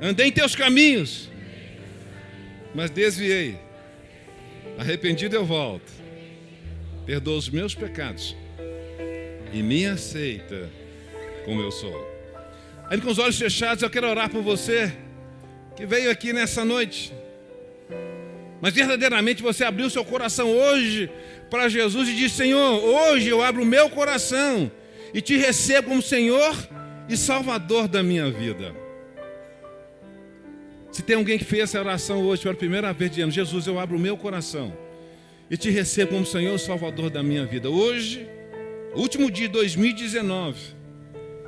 andei em teus caminhos, mas desviei. Arrependido eu volto. Perdoa os meus pecados e me aceita como eu sou. Aí com os olhos fechados eu quero orar por você que veio aqui nessa noite, mas verdadeiramente você abriu seu coração hoje para Jesus e disse, Senhor, hoje eu abro o meu coração e te recebo como Senhor e Salvador da minha vida. Se tem alguém que fez essa oração hoje pela primeira vez, dizendo, Jesus, eu abro o meu coração e te recebo como Senhor e Salvador da minha vida. Hoje, último dia de 2019,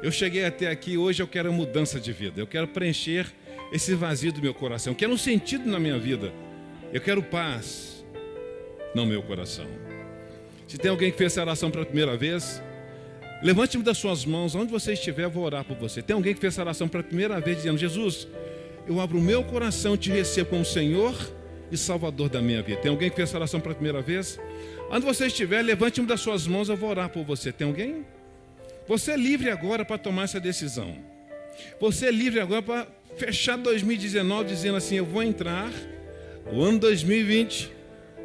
eu cheguei até aqui, hoje eu quero mudança de vida. Eu quero preencher esse vazio do meu coração. Eu quero um sentido na minha vida. Eu quero paz no meu coração. Se tem alguém que fez essa oração pela primeira vez, levante-me das suas mãos, onde você estiver, eu vou orar por você. Tem alguém que fez essa oração pela primeira vez, dizendo, Jesus, eu abro o meu coração e te recebo como Senhor e Salvador da minha vida. Tem alguém que fez essa oração pela primeira vez? Onde você estiver, levante-me das suas mãos, eu vou orar por você. Tem alguém? Você é livre agora para tomar essa decisão. Você é livre agora para fechar 2019 dizendo assim, eu vou entrar o ano 2020,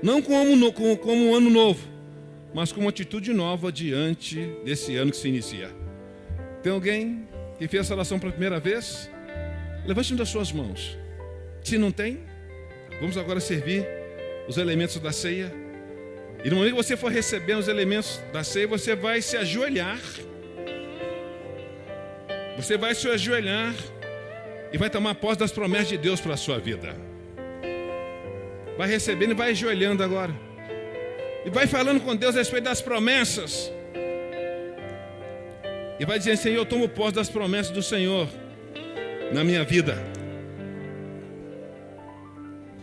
não como um ano novo, mas com uma atitude nova diante desse ano que se inicia. Tem alguém que fez essa oração pela primeira vez? Levante uma das suas mãos. Se não tem, vamos agora servir os elementos da ceia. E no momento que você for receber os elementos da ceia, você vai se ajoelhar. Você vai se ajoelhar e vai tomar posse das promessas de Deus para a sua vida. Vai recebendo e vai ajoelhando agora. E vai falando com Deus a respeito das promessas. E vai dizendo: Senhor, eu tomo posse das promessas do Senhor na minha vida.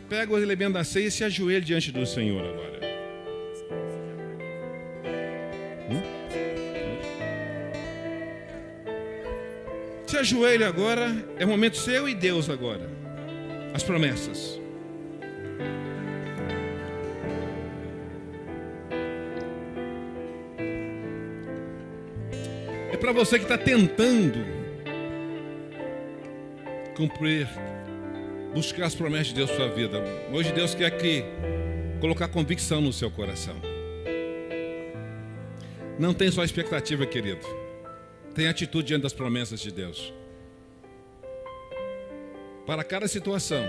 Pega os elementos da ceia e se ajoelha diante do Senhor agora. Se ajoelha agora, é o momento seu e Deus agora. As promessas. É para você que está tentando cumprir, buscar as promessas de Deus para a sua vida. Hoje Deus quer colocar convicção no seu coração. Não tem só expectativa, querido. Tem atitude diante das promessas de Deus. Para cada situação,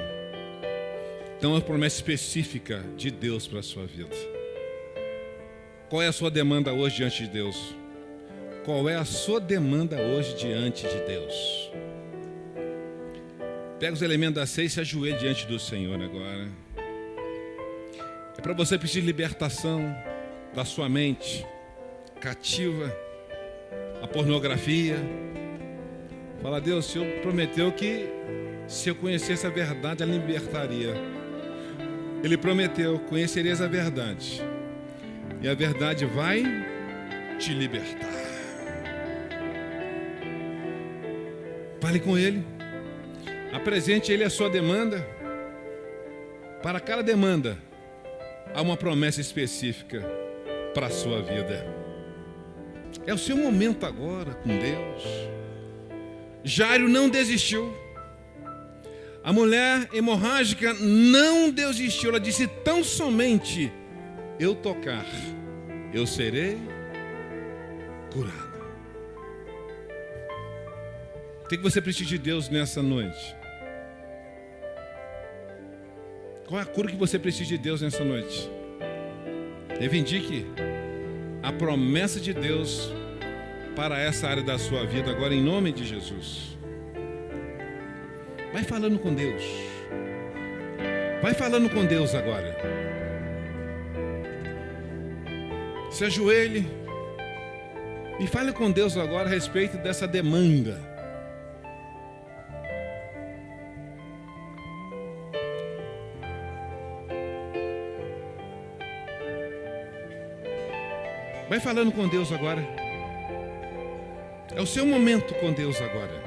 tem uma promessa específica de Deus para a sua vida. Qual é a sua demanda hoje diante de Deus? Qual é a sua demanda hoje diante de Deus? Pega os elementos da ceia e se ajoelha diante do Senhor agora. É para você pedir libertação da sua mente cativa a pornografia. Fala: Deus, o Senhor prometeu que se eu conhecesse a verdade, Ele me libertaria. Ele prometeu: conhecereis a verdade, e a verdade vai te libertar. Fale com Ele. Apresente a Ele a sua demanda. Para cada demanda, há uma promessa específica para a sua vida. É o seu momento agora com Deus. Jairo não desistiu. A mulher hemorrágica não desistiu. Ela disse: tão somente eu tocar, eu serei curado. O que você precisa de Deus nessa noite? Qual é a cura que você precisa de Deus nessa noite? Reivindique a promessa de Deus para essa área da sua vida agora, em nome de Jesus. Vai falando com Deus. Vai falando com Deus agora. Se ajoelhe e fale com Deus agora a respeito dessa demanda. Vai falando com Deus agora. É o seu momento com Deus agora.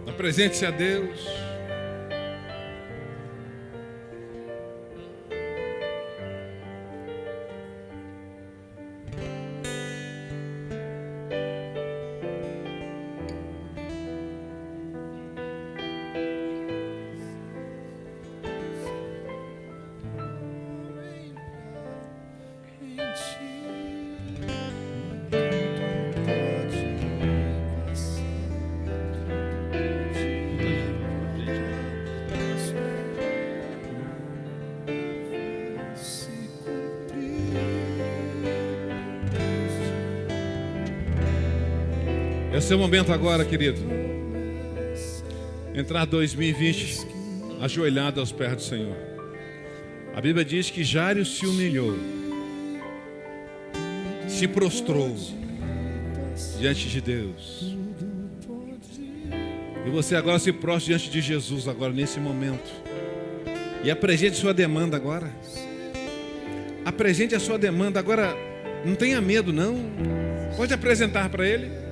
Apresente-se a Deus. É o seu momento agora, querido. Entrar 2020 ajoelhado aos pés do Senhor. A Bíblia diz que Jairo se humilhou, se prostrou diante de Deus. E você agora se prostra diante de Jesus agora, nesse momento. E apresente sua demanda agora. Apresente a sua demanda agora. Não tenha medo, não. Pode apresentar para Ele.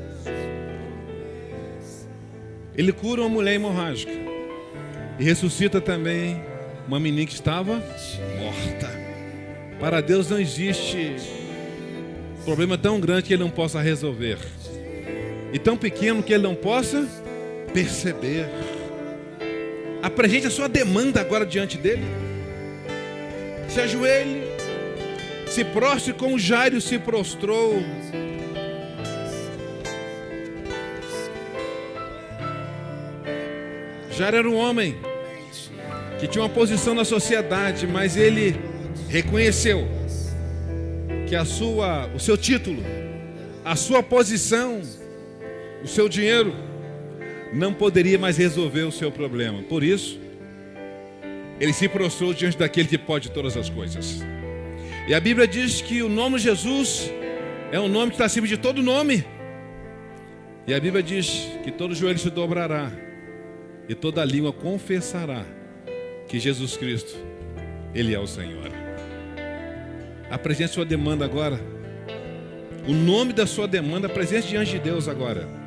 Ele cura uma mulher hemorrágica e ressuscita também uma menina que estava morta. Para Deus não existe problema tão grande que Ele não possa resolver, e tão pequeno que Ele não possa perceber. Apresente a sua demanda agora diante dEle. Se ajoelhe Se prostre como Jairo se prostrou. Jairo era um homem que tinha uma posição na sociedade, mas ele reconheceu que o seu título, a sua posição, o seu dinheiro não poderia mais resolver o seu problema. Por isso, ele se prostrou diante daquele que pode todas as coisas. E a Bíblia diz que o nome de Jesus é um nome que está acima de todo nome. E a Bíblia diz que todo joelho se dobrará e toda língua confessará que Jesus Cristo, Ele é o Senhor. Apresente sua demanda agora. O nome da sua demanda, apresente diante de Deus agora.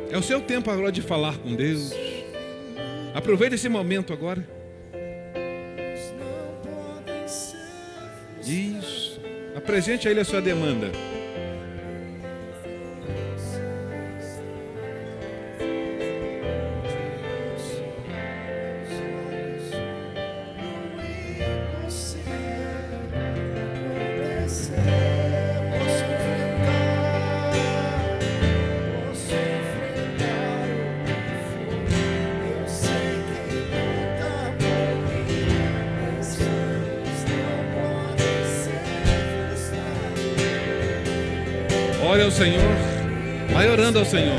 É o seu tempo agora de falar com Deus. Aproveite esse momento agora. Isso. Apresente a Ele a sua demanda. Ore ao Senhor, vai orando ao Senhor.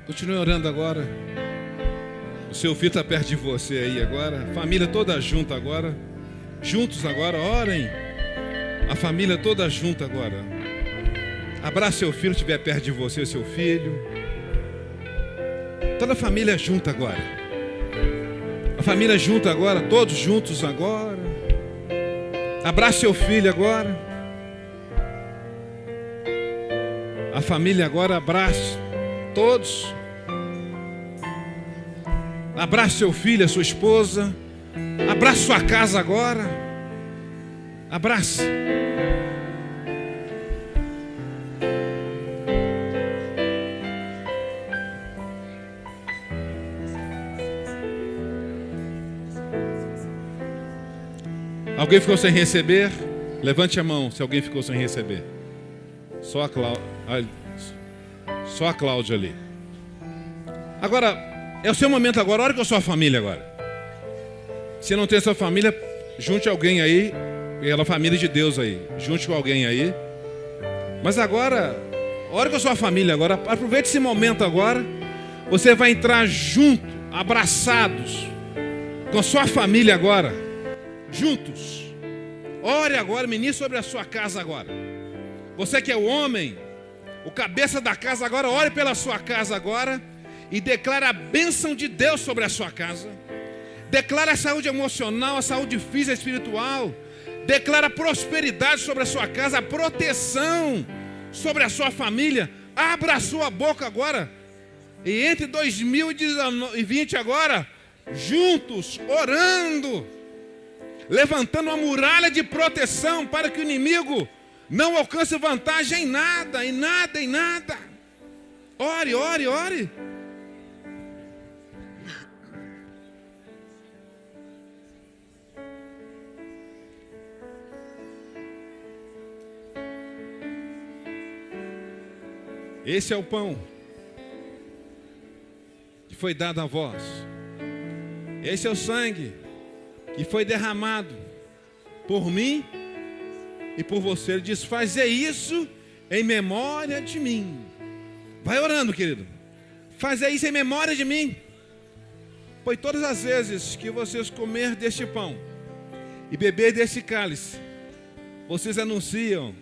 Continue orando agora. O seu filho está perto de você aí agora. A família toda junta agora. Juntos agora, orem. A família toda junta agora. Abraça seu filho, se estiver perto de você, o seu filho. Toda a família junta agora. A família junta agora, todos juntos agora. Abraça seu filho agora. A família agora, abraça todos. Abraça seu filho, a sua esposa. Abraça sua casa agora. Abraça. Alguém ficou sem receber? Levante a mão se alguém ficou sem receber. Só a Cláudia ali. Agora, é o seu momento agora. Ore com a sua família agora. Se não tem a sua família, junte alguém aí. Pela família de Deus aí. Junte com alguém aí. Mas agora, ore com a sua família agora. Aproveite esse momento agora. Você vai entrar junto, abraçados, com a sua família agora. Juntos. Ore agora, ministre sobre a sua casa agora. Você que é o homem, o cabeça da casa agora, ore pela sua casa agora. E declara a bênção de Deus sobre a sua casa. Declara a saúde emocional, a saúde física e espiritual. Declara a prosperidade sobre a sua casa, a proteção sobre a sua família. Abra a sua boca agora. E entre 2020 agora, juntos, orando, levantando uma muralha de proteção para que o inimigo Não alcance vantagem em nada, em nada, em nada. Ore, ore, ore. Esse é o pão que foi dado a vós. Esse é o sangue que foi derramado por mim e por você. Ele diz: fazer isso em memória de mim. Vai orando, querido. Fazer isso em memória de mim. Pois todas as vezes que vocês comer deste pão e beber deste cálice, vocês anunciam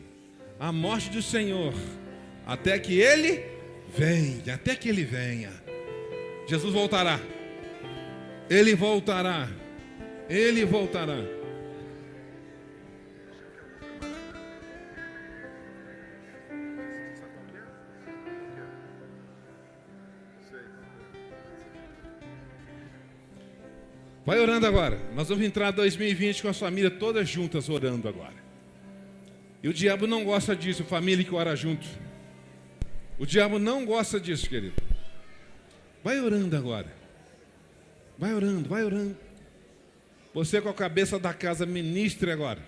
a morte do Senhor até que Ele venha. Até que Ele venha. Jesus voltará. Ele voltará. Ele voltará. Vai orando agora. Nós vamos entrar em 2020 com a família todas juntas orando agora. E o diabo não gosta disso, família que ora junto. O diabo não gosta disso, querido. Vai orando agora. Vai orando, vai orando. Você com a cabeça da casa, ministre agora.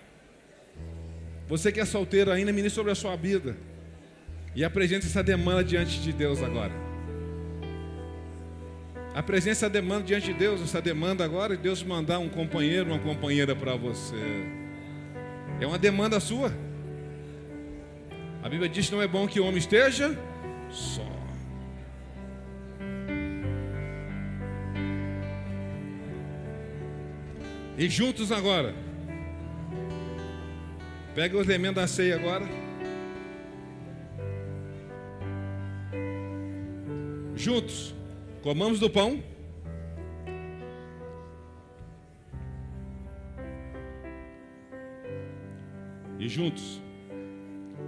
Você que é solteiro ainda, ministre sobre a sua vida. E apresente essa demanda diante de Deus agora. Apresente essa demanda diante de Deus. Essa demanda agora, Deus mandar um companheiro, uma companheira para você. É uma demanda sua. A Bíblia diz que não é bom que o homem esteja só. E juntos agora. Pega os elementos da ceia agora. Juntos. Comamos do pão. E juntos.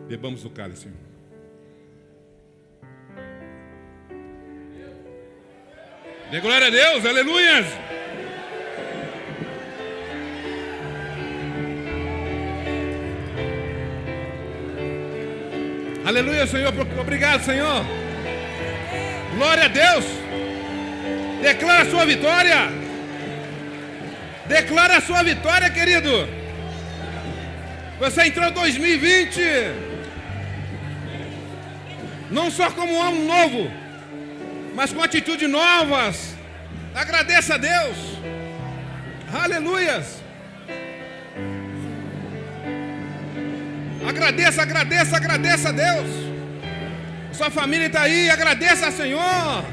Bebamos do cálice. Dê glória a Deus, aleluias! Aleluia, Senhor, obrigado, Senhor. Glória a Deus. Declara a sua vitória. Declara a sua vitória, querido. Você entrou em 2020 não só como um ano novo, mas com atitudes novas. Agradeça a Deus. Aleluias. Agradeça, agradeça, agradeça a Deus. Sua família está aí, agradeça ao Senhor.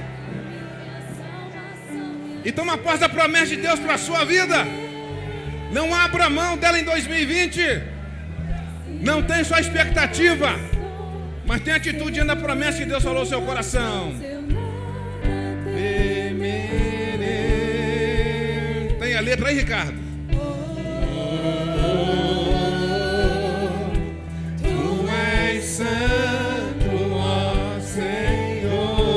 E toma posse da promessa de Deus para a sua vida. Não abra mão dela em 2020. Não tem só expectativa, mas tem atitude diante da promessa que Deus falou no seu coração. Tem a letra aí, Ricardo? Tu és santo, ó Senhor.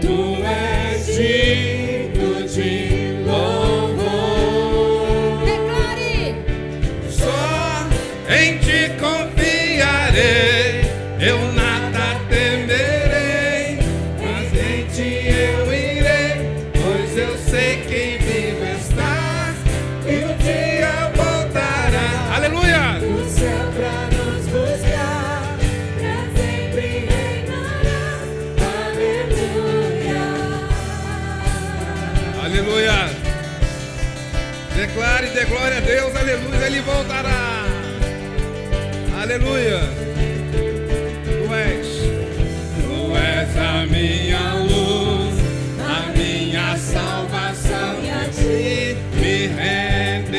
Tu és digno de louvor. Declare. Só em ti confiarei, eu nada temerei, mas em ti eu irei, pois eu sei que vivo estás e o dia voltará. Aleluia! O céu pra nos buscar, pra sempre reinará. Aleluia! Aleluia! Declare, dê glória a Deus, aleluia, Ele voltará. Aleluia! Tu és a minha luz, a minha salvação, e a ti me renderei.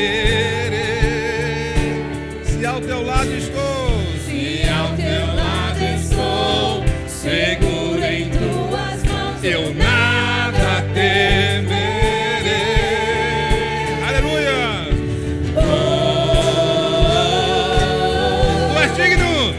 Se ao teu lado estou, Se ao teu lado estou, seguro em tuas mãos, eu nada temerei. Aleluia! Tu és digno,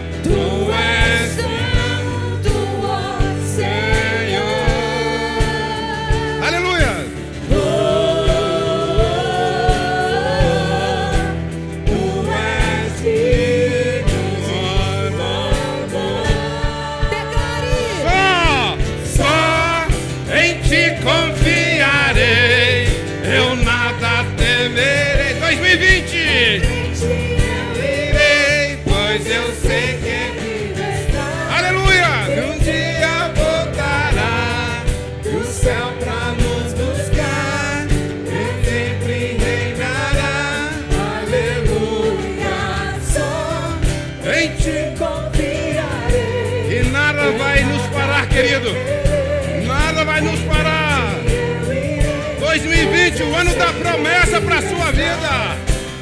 promessa para a sua vida.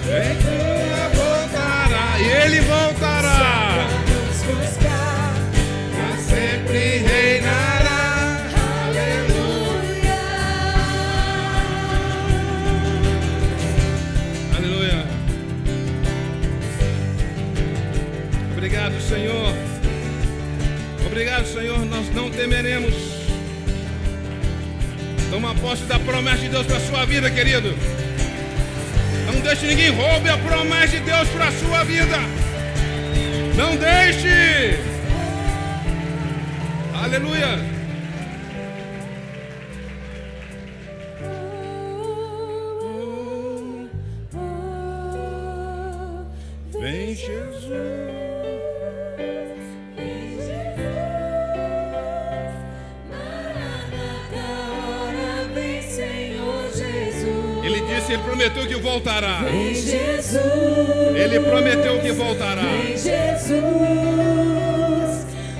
Ele voltará, e Ele voltará. Vamos buscar, Pra sempre reinará. aleluia. Aleluia. Obrigado, Senhor. Obrigado, Senhor. Nós não temeremos. Toma posse da promessa de Deus para a sua vida, querido. Não deixe ninguém roube a promessa de Deus para a sua vida. Não deixe. Aleluia. Vem, Jesus. Ele disse, ele prometeu que voltará. Vem Jesus, Ele prometeu que voltará. vem Jesus,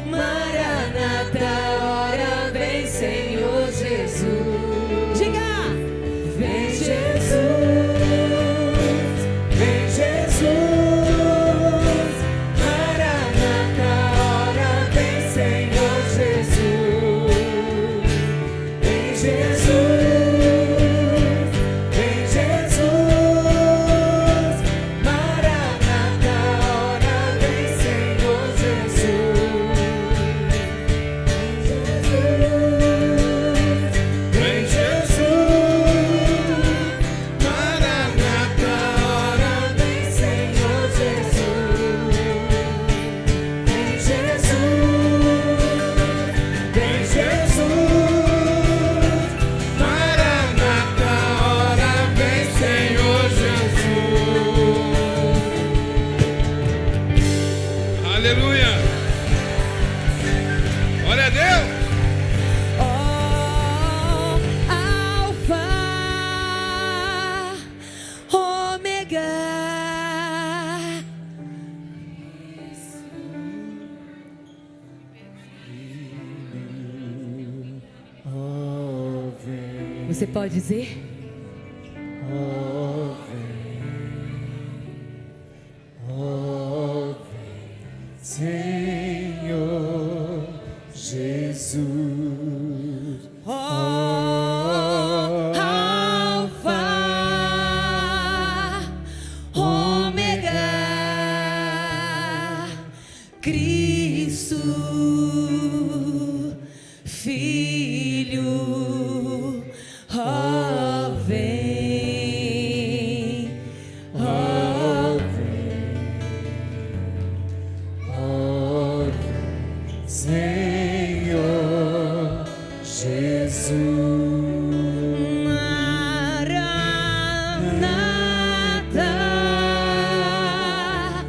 Maranata, hora vem Senhor Jesus. Diga, vem Jesus, vem Jesus, Maranata, hora vem Senhor Jesus. Vem Jesus. Aleluia. Glória a Deus. Oh, Alfa, Ômega. Você pode dizer? Senhor Jesus, Oh, Alfa, Ômega, Cristo, Filho, oh, vem, oh, Senhor Jesus, Maranata,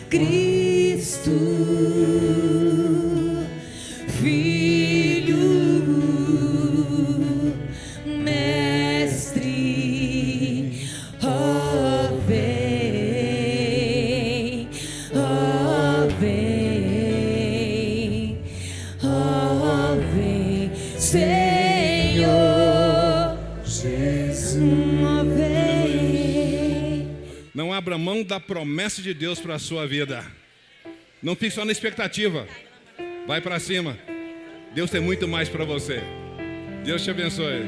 Cristo, Filho, Mestre, oh, vem, oh, vem, oh, vem, Senhor Jesus. oh, vem. Não abra mão da promessa de Deus para a sua vida. Não fique só na expectativa. Vai para cima. Deus tem muito mais para você. Deus te abençoe.